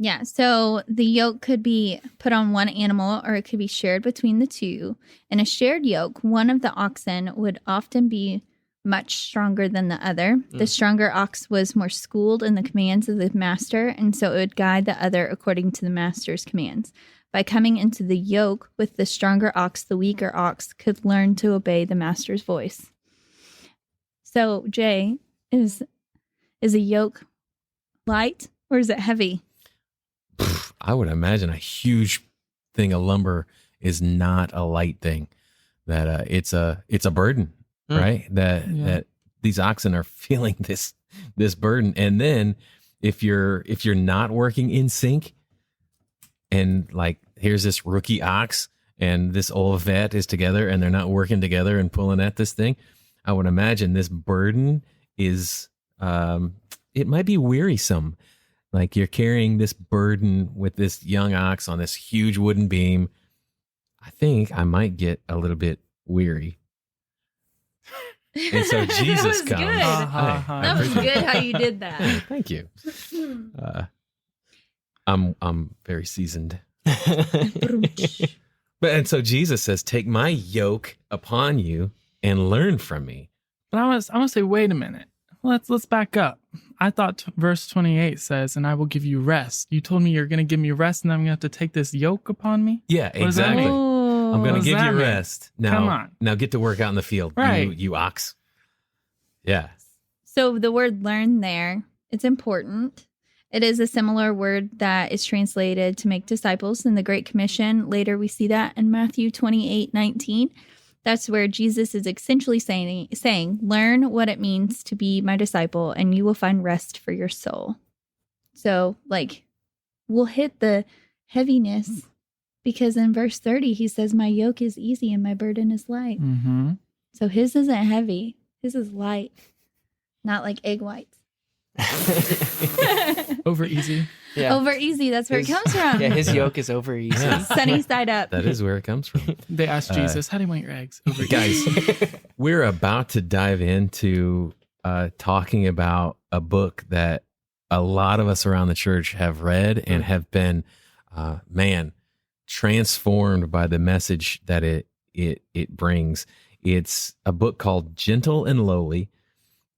Yeah. So the yoke could be put on one animal or it could be shared between the two. In a shared yoke, one of the oxen would often be much stronger than the other. The stronger ox was more schooled in the commands of the master, and so it would guide the other according to the master's commands. By coming into the yoke with the stronger ox, the weaker ox could learn to obey the master's voice. So, Jay, is a yoke light or is it heavy? I would imagine a huge thing of lumber is not a light thing. That it's a burden, right? That these oxen are feeling this burden, and then if you're not working in sync, and like here's this rookie ox and this old vet is together, and they're not working together and pulling at this thing, I would imagine this burden is it might be wearisome. Like you're carrying this burden with this young ox on this huge wooden beam. I think I might get a little bit weary. And so Jesus That was comes. good. Hey, That was good how you did that. thank you. I'm very seasoned. And so Jesus says, "Take my yoke upon you and learn from me." But I want to say, wait a minute. Let's back up. I thought verse 28 says, "And I will give you rest." You told me you're going to give me rest, and I'm going to have to take this yoke upon me? Yeah, What does that exactly. mean? I'm going What to does give that you mean? rest. Now, Come on. Now get to work out in the field, Right. you ox. Yeah. So the word learn there, it's important. It is a similar word that is translated to make disciples in the Great Commission. Later we see that in Matthew 28:19. That's where Jesus is essentially saying, learn what it means to be my disciple and you will find rest for your soul. So like we'll hit the heaviness because in verse 30 he says, my yoke is easy and my burden is light. Mm-hmm. So his isn't heavy. His is light, not like egg whites. Over easy. Yeah. Over easy. That's where His- it comes from. Yeah, his yoke is over easy. Yeah. Sunny side up. That is where it comes from. They asked Jesus, how do you want your eggs? Over easy. Guys, we're about to dive into talking about a book that a lot of us around the church have read and have been, transformed by the message that it brings. It's a book called Gentle and Lowly,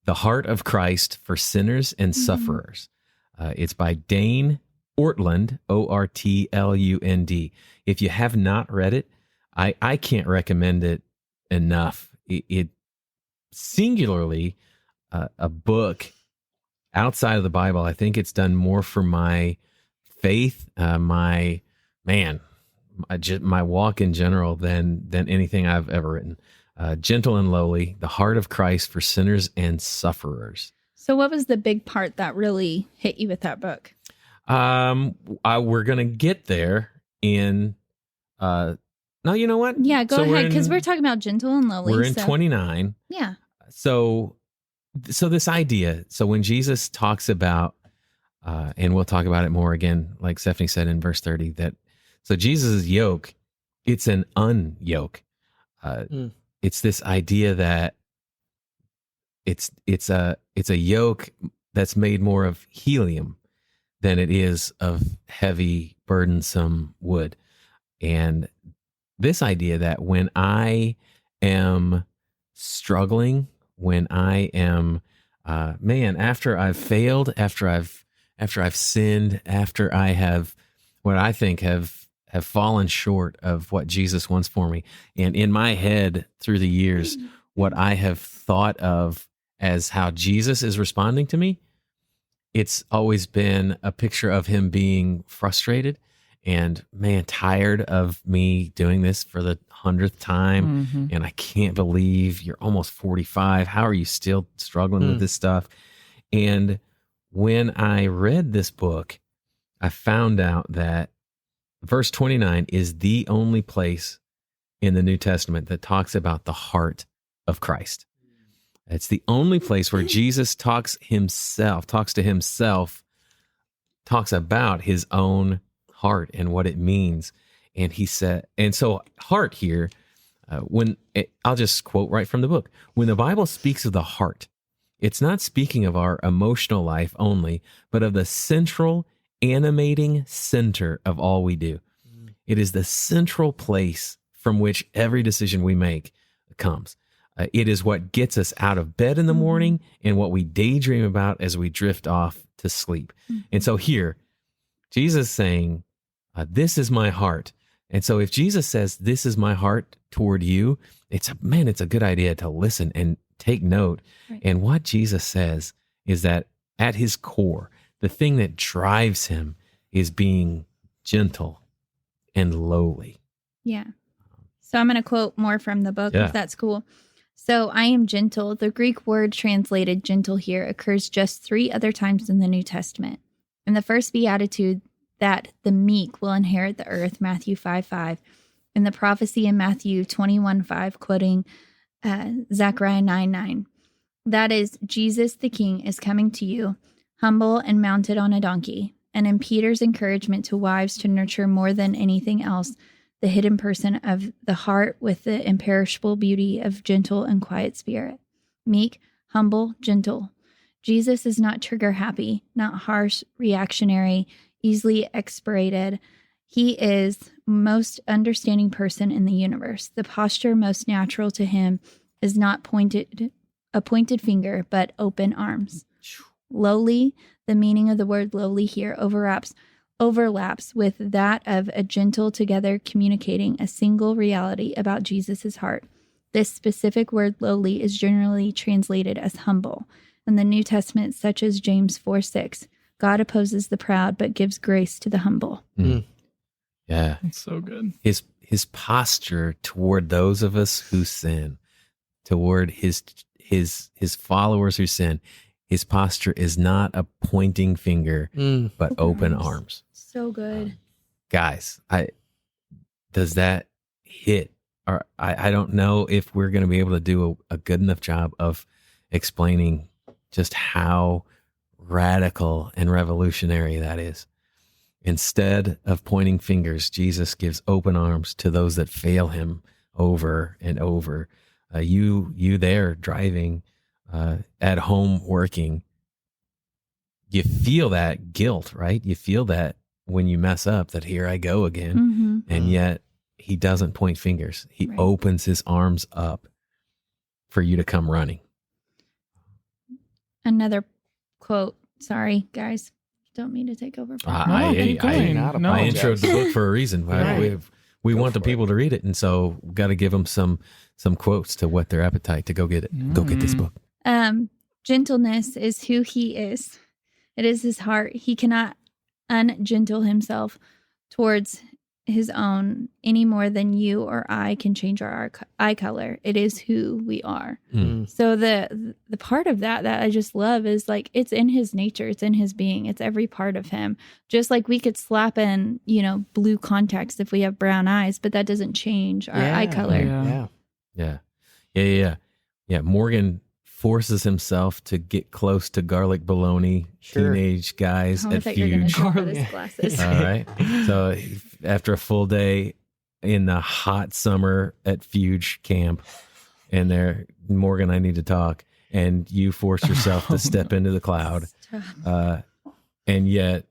The Heart of Christ for Sinners and Sufferers. It's by Dane Ortlund, Ortlund. If you have not read it, I can't recommend it enough. It singularly a book outside of the Bible. I think it's done more for my faith, my walk in general than anything I've ever written. Gentle and Lowly, The Heart of Christ for Sinners and Sufferers. So what was the big part that really hit you with that book? We're going to get there in, no, you know what? Yeah, go So ahead, because we're talking about gentle and lowly. We're in so- 29. Yeah. So this idea, so when Jesus talks about, and we'll talk about it more again, like Stephanie said in verse 30, so Jesus' yoke, it's an unyoke. It's this idea that it's a yoke that's made more of helium than it is of heavy, burdensome wood. And this idea that when I am struggling, when I am, after I've failed, after I've sinned, after I have what I think have fallen short of what Jesus wants for me, and in my head through the years, what I have thought of as how Jesus is responding to me, it's always been a picture of him being frustrated and, man, tired of me doing this for the 100th time. Mhm. And I can't believe you're almost 45. How are you still struggling with this stuff? And when I read this book, I found out that verse 29 is the only place in the New Testament that talks about the heart of Christ. It's the only place where Jesus talks to himself, talks about his own heart and what it means. And he said, and so heart here, I'll just quote right from the book. When the Bible speaks of the heart, it's not speaking of our emotional life only, but of the central animating center of all we do. It is the central place from which every decision we make comes. It is what gets us out of bed in the morning and what we daydream about as we drift off to sleep. And so here, Jesus is saying, this is my heart. And so if Jesus says, this is my heart toward you, it's a good idea to listen and take note. Right. And what Jesus says is that at his core, the thing that drives him is being gentle and lowly. Yeah. So I'm going to quote more from the book, Yeah. if that's cool. So I am gentle. The Greek word translated gentle here occurs just 3 other times in the New Testament. In the first beatitude, that the meek will inherit the earth, Matthew 5:5. In the prophecy in Matthew 21:5, quoting Zechariah 9:9. That is, Jesus the King is coming to you, humble and mounted on a donkey. And in Peter's encouragement to wives to nurture more than anything else the hidden person of the heart with the imperishable beauty of gentle and quiet spirit. Meek, humble, gentle. Jesus is not trigger happy, not harsh, reactionary, easily exasperated. He is most understanding person in the universe. The posture most natural to him is not a pointed finger, but open arms. Lowly, the meaning of the word lowly here overlaps with that of a gentle together communicating a single reality about Jesus' heart. This specific word lowly is generally translated as humble. In the New Testament, such as James 4:6, God opposes the proud but gives grace to the humble. Yeah. That's so good. His posture toward those of us who sin, toward his followers who sin, his posture is not a pointing finger, but open arms. So good. Guys, does that hit? Or I don't know if we're going to be able to do a good enough job of explaining just how radical and revolutionary that is. Instead of pointing fingers, Jesus gives open arms to those that fail him over and over. You there driving, at home working, you feel that guilt, right? You feel that when you mess up, that here I go again. Mm-hmm. And yet he doesn't point fingers. He Right. opens his arms up for you to come running. Another quote. Sorry, guys. Don't mean to take over. keep going. Not No. I apologize. introed the book for a reason. Right. We Go want the for it. people to read it, and so we've got to give them some quotes to whet their appetite to go get it. Go get this book. Gentleness is who he is. It is his heart. He cannot ungentle himself towards his own any more than you or I can change our eye color. It is who we are. So the part of that I just love is like, it's in his nature. It's in his being. It's every part of him. Just like we could slap in, blue contacts if we have brown eyes, but that doesn't change our eye color. Yeah. Morgan forces himself to get close to garlic bologna Sure. teenage guys Oh, I at thought you were going to Fuge. talk about his glasses. All right. So after a full day in the hot summer at Fuge camp, and there, Morgan, I need to talk. and you force yourself to step into the cloud. And yet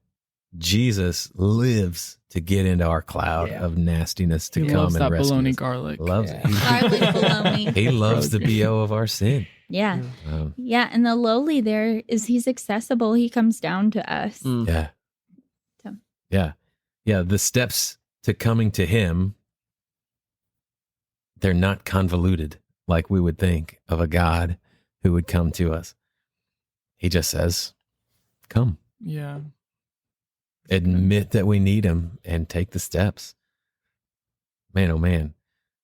Jesus lives to get into our cloud of nastiness to He come loves and that rescue bologna us. garlic. Loves Yeah. Garlic bologna. He loves the BO of our sin. Yeah. Um, Yeah. And the lowly there is he's accessible. He comes down to us. Mm. yeah. So. Yeah. Yeah. The steps to coming to him, they're not convoluted like we would think of a God who would come to us. He just says, come. Yeah. Admit that we need him and take the steps. Man, oh man.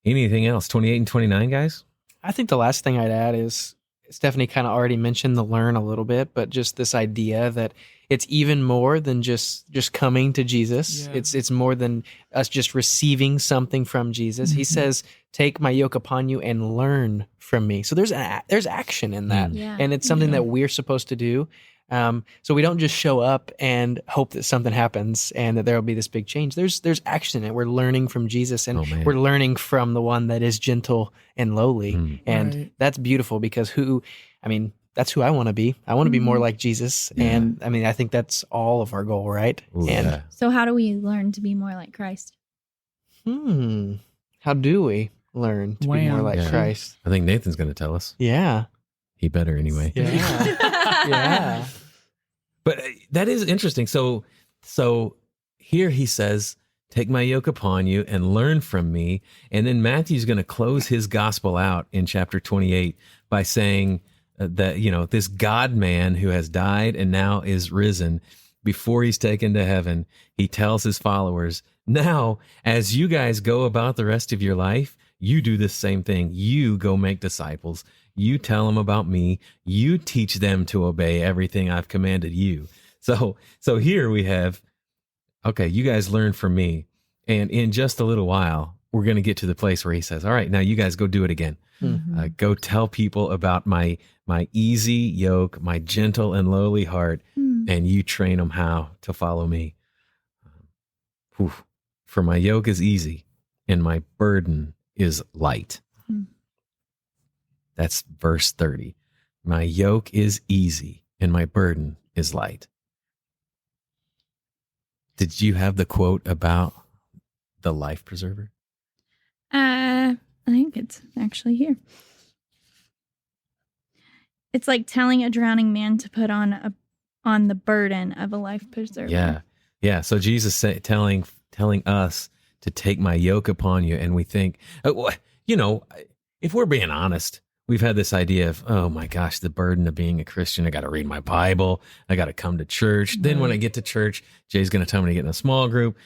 Anything else? 28 and 29, guys? I think the last thing I'd add is Stephanie kind of already mentioned the learn a little bit, but just this idea that it's even more than just coming to Jesus. Yeah. It's more than us just receiving something from Jesus. He says, "Take my yoke upon you and learn from me." So there's action in that, Yeah. and it's something that we're supposed to do. So we don't just show up and hope that something happens and that there will be this big change. There's action in it. We're learning from Jesus, and Oh, man. we're learning from the one that is gentle and lowly. And Right. that's beautiful because that's who I want to be. I want to be more like Jesus. Yeah. And I think that's all of our goal, right? Ooh, and yeah. So how do we learn to be more like Christ? how do we learn to be more Wham. like Yeah. Christ? I think Nathan's going to tell us. Yeah. He better anyway. Yeah. Yeah. But that is interesting. So here he says, take my yoke upon you and learn from me. And then Matthew's going to close his gospel out in chapter 28 by saying that, this God man who has died and now is risen, before he's taken to heaven, he tells his followers, now, as you guys go about the rest of your life, you do the same thing. You go make disciples. You tell them about me. You teach them to obey everything I've commanded you. So here we have, okay, you guys learn from me. And in just a little while, we're going to get to the place where he says, all right, now you guys go do it again. Go tell people about my easy yoke, my gentle and lowly heart, and you train them how to follow me. Whew. For my yoke is easy and my burden is light. That's verse 30. My yoke is easy and my burden is light. Did you have the quote about the life preserver? I think it's actually here. It's like telling a drowning man to put on the burden of a life preserver. Yeah. So Jesus telling us to take my yoke upon you, and we think, if we're being honest, we've had this idea of, oh my gosh, the burden of being a Christian. I got to read my Bible. I got to come to church. Then when I get to church, Jay's going to tell me to get in a small group.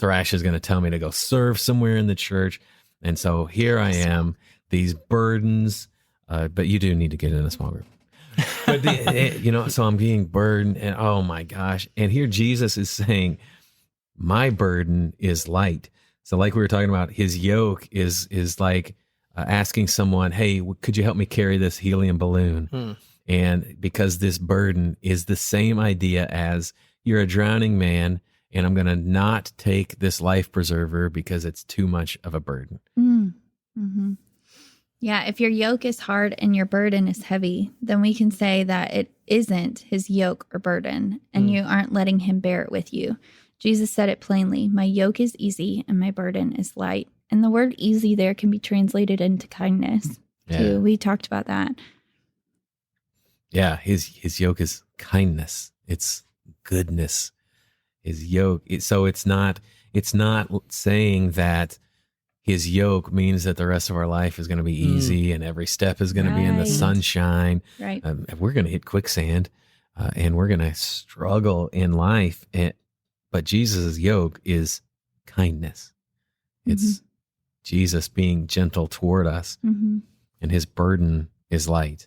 Thrash is going to tell me to go serve somewhere in the church. And so here I am, these burdens, but you do need to get in a small group. But so I'm being burdened, and oh my gosh. And here Jesus is saying, my burden is light. So like we were talking about, his yoke is like asking someone, hey, could you help me carry this helium balloon? And because this burden is the same idea as you're a drowning man, and I'm going to not take this life preserver because it's too much of a burden. Yeah, if your yoke is hard and your burden is heavy, then we can say that it isn't his yoke or burden, and you aren't letting him bear it with you. Jesus said it plainly, my yoke is easy and my burden is light. And the word easy there can be translated into kindness too. We talked about that. Yeah, his yoke is kindness. It's goodness. His yoke. So it's not saying that his yoke means that the rest of our life is going to be easy and every step is going to be in the Right. sunshine. Right. We're going to hit quicksand and we're going to struggle in life. But Jesus' yoke is kindness. It's Jesus being gentle toward us, and his burden is light.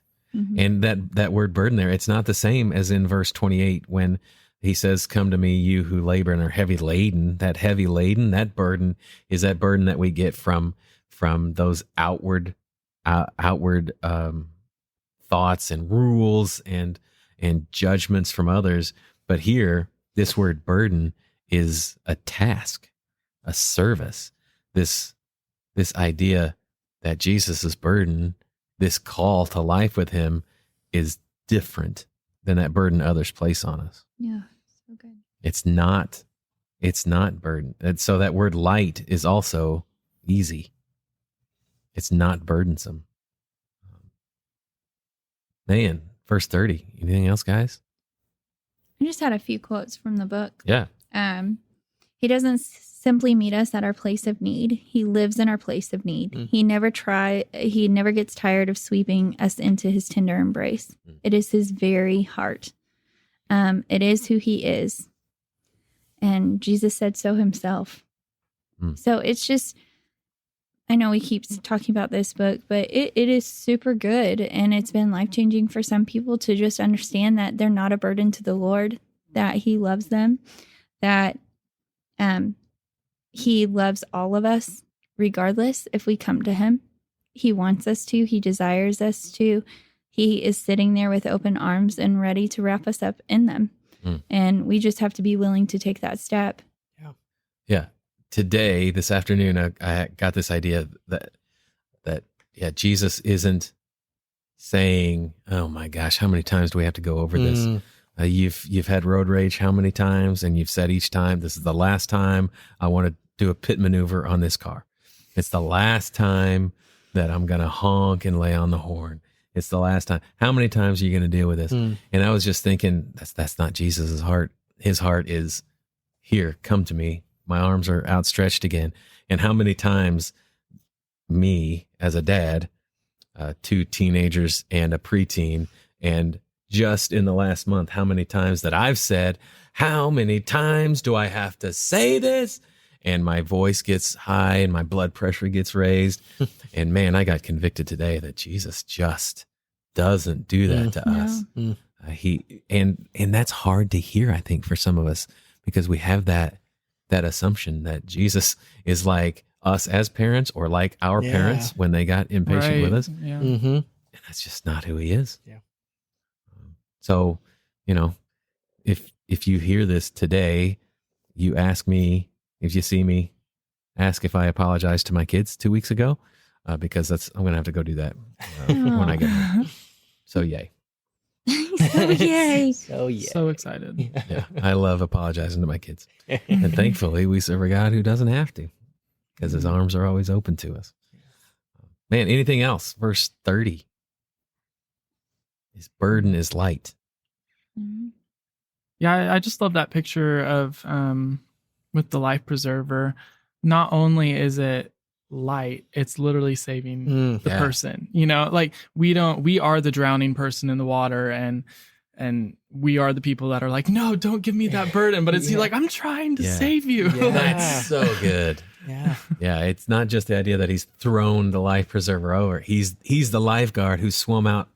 And that word burden there, it's not the same as in verse 28 when he says, come to me, you who labor and are heavy laden. That heavy laden, that burden is that burden that we get from those outward thoughts and rules and judgments from others. But here, this word burden is a task, a service. This idea that Jesus's burden this call to life with him is different than that burden others place on us. Yeah. So good. It's not burden. And so that word light is also easy. It's not burdensome. Man, verse 30. Anything else, guys? I just had a few quotes from the book. Yeah. He doesn't simply meet us at our place of need. He lives in our place of need. He never gets tired of sweeping us into his tender embrace. It is his very heart. It is who he is. And Jesus said so himself. So it's just, I know we keep talking about this book, but it is super good. And it's been life-changing for some people to just understand that they're not a burden to the Lord, that he loves them, that he loves all of us, regardless if we come to him. He wants us to. He desires us to. He is sitting there with open arms and ready to wrap us up in them. And we just have to be willing to take that step. Yeah. Today, this afternoon, I got this idea that Jesus isn't saying, "Oh my gosh, how many times do we have to go over this?" You've had road rage how many times, and you've said each time, "This is the last time I want to do a pit maneuver on this car. It's the last time that I'm going to honk and lay on the horn. It's the last time." How many times are you going to deal with this? And I was just thinking, that's not Jesus's heart. His heart is, here, come to me. My arms are outstretched again. And how many times me as a dad, 2 teenagers and a preteen, and just in the last month, how many times that I've said, "How many times do I have to say this?" And my voice gets high and my blood pressure gets raised. And man, I got convicted today that Jesus just doesn't do that to us. And that's hard to hear, I think, for some of us, because we have that assumption that Jesus is like us as parents, or like our parents when they got impatient with us. Yeah. And that's just not who he is. Yeah. So, if you hear this today, you ask me, if you see me, ask if I apologized to my kids 2 weeks ago, because I'm going to have to go do that when I get home. So yay. So yay. So excited. Yeah, I love apologizing to my kids. And thankfully, we serve a God who doesn't have to, because his arms are always open to us. Man, anything else? Verse 30. His burden is light. Yeah, I just love that picture of with the life preserver. Not only is it light, it's literally saving the person. Like we are the drowning person in the water, and we are the people that are like, "No, don't give me that burden." But it's like, "I'm trying to save you." That's so good. Yeah. It's not just the idea that he's thrown the life preserver over. He's the lifeguard who swam out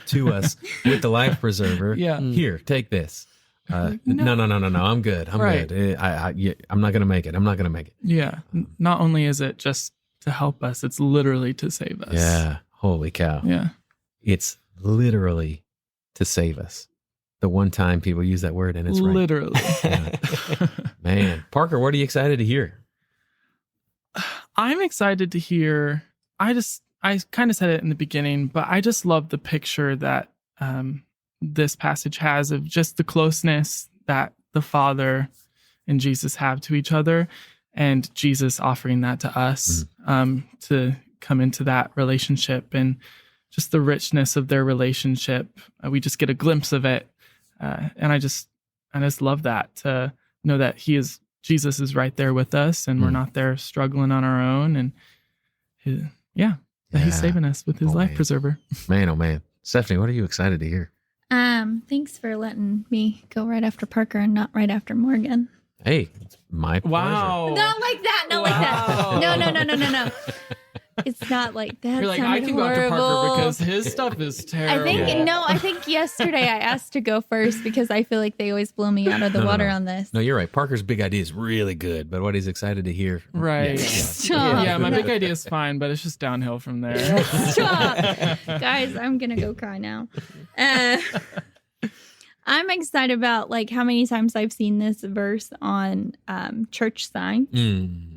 to us with the life preserver. Here, take this. No, I'm good. I'm good. I'm not gonna make it. Yeah. Not only is it just to help us, it's literally to save us. Yeah. Holy cow. Yeah. It's literally to save us. The one time people use that word, and it's right. Literally. Man, Parker, what are you excited to hear? I'm excited to hear. I kind of said it in the beginning, but I just love the picture that this passage has of just the closeness that the Father and Jesus have to each other, and Jesus offering that to us to come into that relationship, and just the richness of their relationship. We just get a glimpse of it, and I just love that, to know that Jesus is right there with us, and we're not there struggling on our own, and he's saving us with his life preserver. Man, oh man. Stephanie, what are you excited to hear? Thanks for letting me go right after Parker and not right after Morgan. Hey, it's my pleasure. Wow. Not like that. Not like that. No. It's not like that. You're like, I can go after Parker because his stuff is terrible. I think yesterday I asked to go first because I feel like they always blow me out of the water on this. No, you're right. Parker's big idea is really good, but what he's excited to hear. Right. Yeah, my big idea is fine, but it's just downhill from there. Stop. Guys, I'm going to go cry now. I'm excited about how many times I've seen this verse on church signs.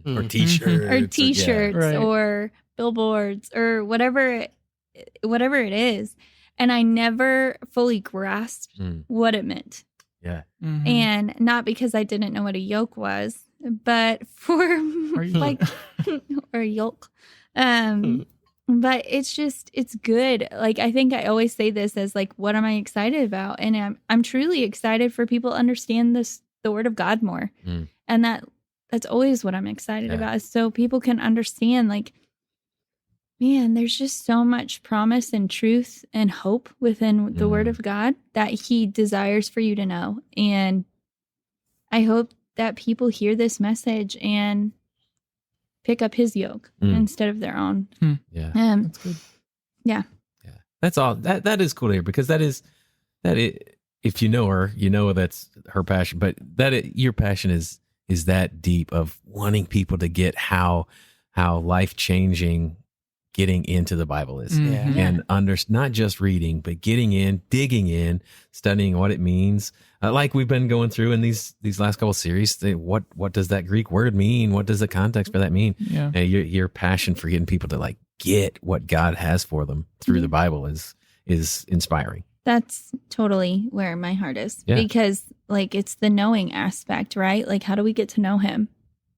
Or t-shirts. Or t-shirts or billboards or whatever it is. And I never fully grasped what it meant. Yeah. Mhm. And not because I didn't know what a yoke was, but for like, or yoke. But it's good. Like, I think I always say this as like, what am I excited about? And I'm truly excited for people to understand the word of God more. And that's always what I'm excited about, is so people can understand, like, man, there's just so much promise and truth and hope within the word of God that he desires for you to know. And I hope that people hear this message and pick up his yoke instead of their own. Yeah. That's good. Yeah. Yeah. That's all. That is cool to hear, because if you know her, you know that's her passion, but your passion is that deep of wanting people to get how life-changing getting into the Bible is. Yeah. And not just reading, but getting in, digging in, studying what it means. Like we've been going through in these last couple of series, what does that Greek word mean? What does the context for that mean? Yeah. Your passion for getting people to like get what God has for them through the Bible is inspiring. That's totally where my heart is. Yeah. Because like, it's the knowing aspect, right? Like, how do we get to know him?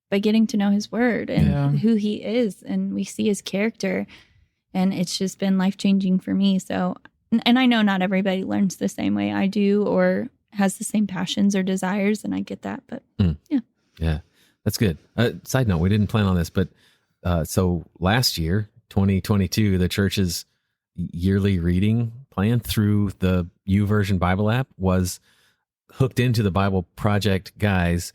By getting to know his word and who he is, and we see his character, and it's just been life-changing for me. So, and I know not everybody learns the same way I do or has the same passions or desires, and I get that, but Yeah, that's good. Side note, we didn't plan on this, but so last year, 2022, the church's yearly reading plan through the YouVersion Bible app was hooked into the Bible Project guys.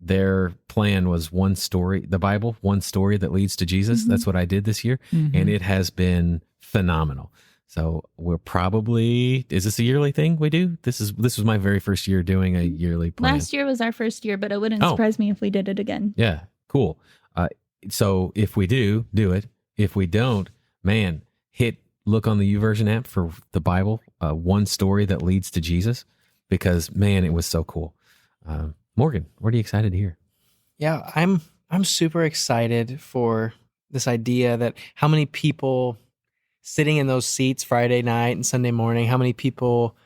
Their plan was one story that leads to Jesus. That's what I did this year. And it has been phenomenal. So we're probably, is this a yearly thing we do? This was my very first year doing a yearly plan. last year was our first year, but it wouldn't surprise me if we did it again. Yeah, cool. So if we do it. If we don't, man, look on the YouVersion app for the Bible, one story that leads to Jesus, because man, it was so cool. Morgan, what are you excited to hear? Yeah, I'm super excited for this idea that how many people sitting in those seats Friday night and Sunday morning, how many people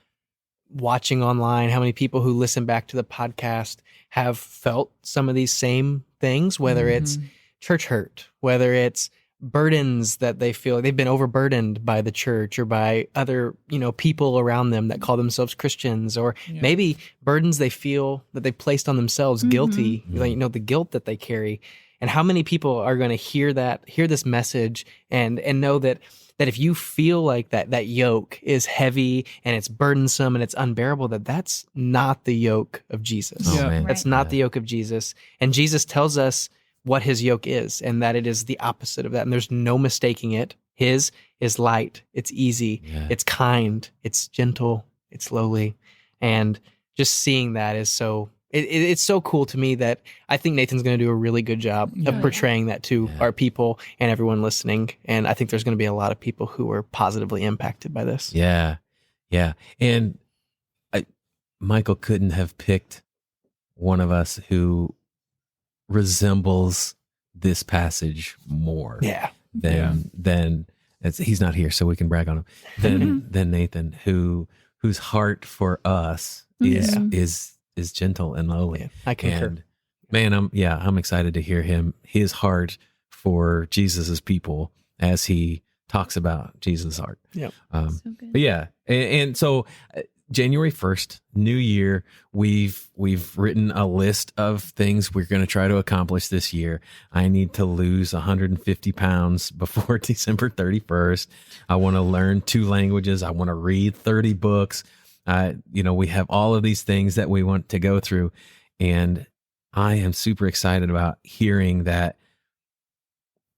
watching online, how many people who listen back to the podcast have felt some of these same things, whether it's church hurt, whether it's burdens that they feel they've been overburdened by the church or by other, people around them that call themselves Christians, or maybe burdens they feel that they placed on themselves, guilty, the guilt that they carry. And how many people are going to hear this message and know that if you feel like that yoke is heavy and it's burdensome and it's unbearable, that's not the yoke of Jesus. Oh, man. That's not the yoke of Jesus. And Jesus tells us what his yoke is, and that it is the opposite of that. And there's no mistaking it. His is light. It's easy. It's kind. It's gentle. It's lowly. And just seeing that is it's so cool to me that I think Nathan's going to do a really good job of portraying that to our people and everyone listening. And I think there's going to be a lot of people who are positively impacted by this. Yeah. Yeah. And Michael couldn't have picked one of us who resembles this passage more than he's not here, so we can brag on him, than Nathan, whose heart for us is gentle and lowly. Yeah, I concur. And man, I'm excited to hear his heart for Jesus's people as he talks about Jesus' heart. Yeah. So good. But yeah, and so January 1st, new year, we've written a list of things we're going to try to accomplish this year. I need to lose 150 pounds before December 31st. I want to learn 2 languages. I want to read 30 books. We have all of these things that we want to go through. And I am super excited about hearing that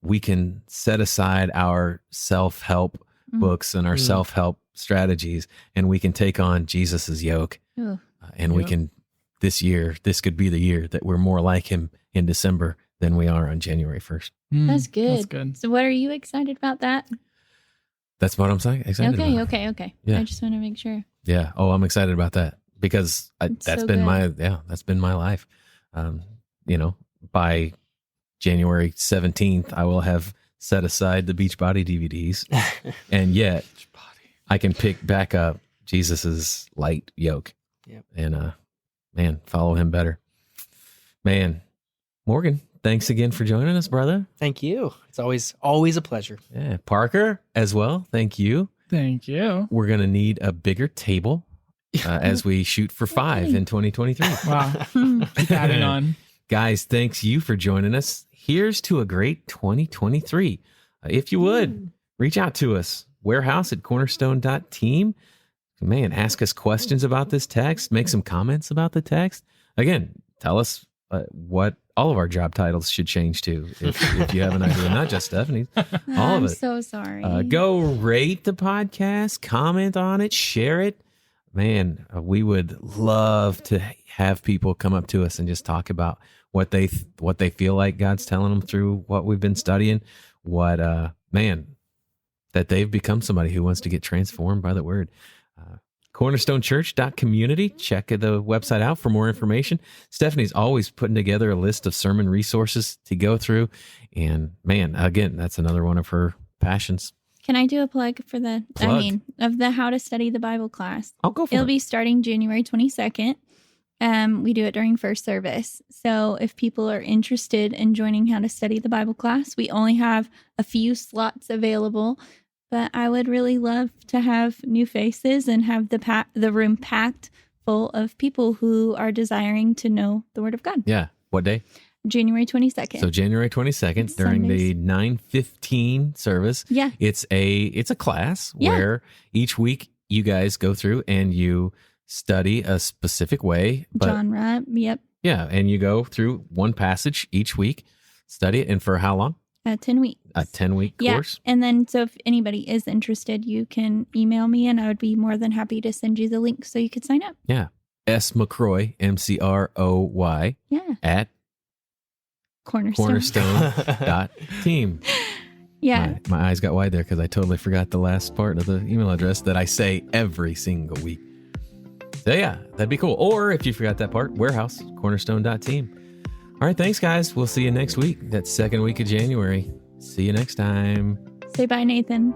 we can set aside our self-help books and our self-help strategies, and we can take on Jesus's yoke. And we can, this could be the year that we're more like him in December than we are on January 1st. That's good. That's good. So what are you excited about that? That's what I'm excited about. Okay. Yeah. I just want to make sure. Yeah. Oh, I'm excited about that because that's so been good. that's been my life. By January 17th, I will have set aside the Beachbody DVDs, and yet I can pick back up Jesus's light yoke. Yep. And man, follow him better. Man, Morgan, thanks again for joining us, brother. Thank you. It's always a pleasure. Yeah, Parker as well. Thank you. Thank you. We're gonna need a bigger table as we shoot for 5 in 2023. Wow. Keep adding on. Guys, thanks you for joining us. Here's to a great 2023. If you would, reach out to us, warehouse@cornerstone.team. Man, ask us questions about this text, make some comments about the text. Again, tell us what all of our job titles should change to if you have an idea, not just Stephanie's, all of I'm it. so sorry. Go rate the podcast, comment on it, share it. Man, we would love to have people come up to us and just talk about what they feel like God's telling them through what we've been studying. What that they've become somebody who wants to get transformed by the word. Cornerstonechurch.community. Check the website out for more information. Stephanie's always putting together a list of sermon resources to go through. And man, again, that's another one of her passions. Can I do a plug for Plug. of the How to Study the Bible class? I'll go for It'll it. be starting January 22nd. We do it during first service. So if people are interested in joining How to Study the Bible class, we only have a few slots available, but I would really love to have new faces and have the room packed full of people who are desiring to know the Word of God. Yeah. What day? January 22nd. So January 22nd during the 9:15 service. Yeah. It's a class Yeah. where each week you guys go through and you study a specific way. But Genre. Yep. yeah, and you go through one passage each week, study it, and for how long? 10 weeks. A 10-week course? And then, so if anybody is interested, you can email me and I would be more than happy to send you the link so you could sign up. Yeah. S. McCroy, MCROY, Yeah. at cornerstone.team. Yeah. My eyes got wide there because I totally forgot the last part of the email address that I say every single week. So yeah, that'd be cool. Or if you forgot that part, warehouse, cornerstone.team. All right, thanks, guys. We'll see you next week. That second week of January. See you next time. Say bye, Nathan.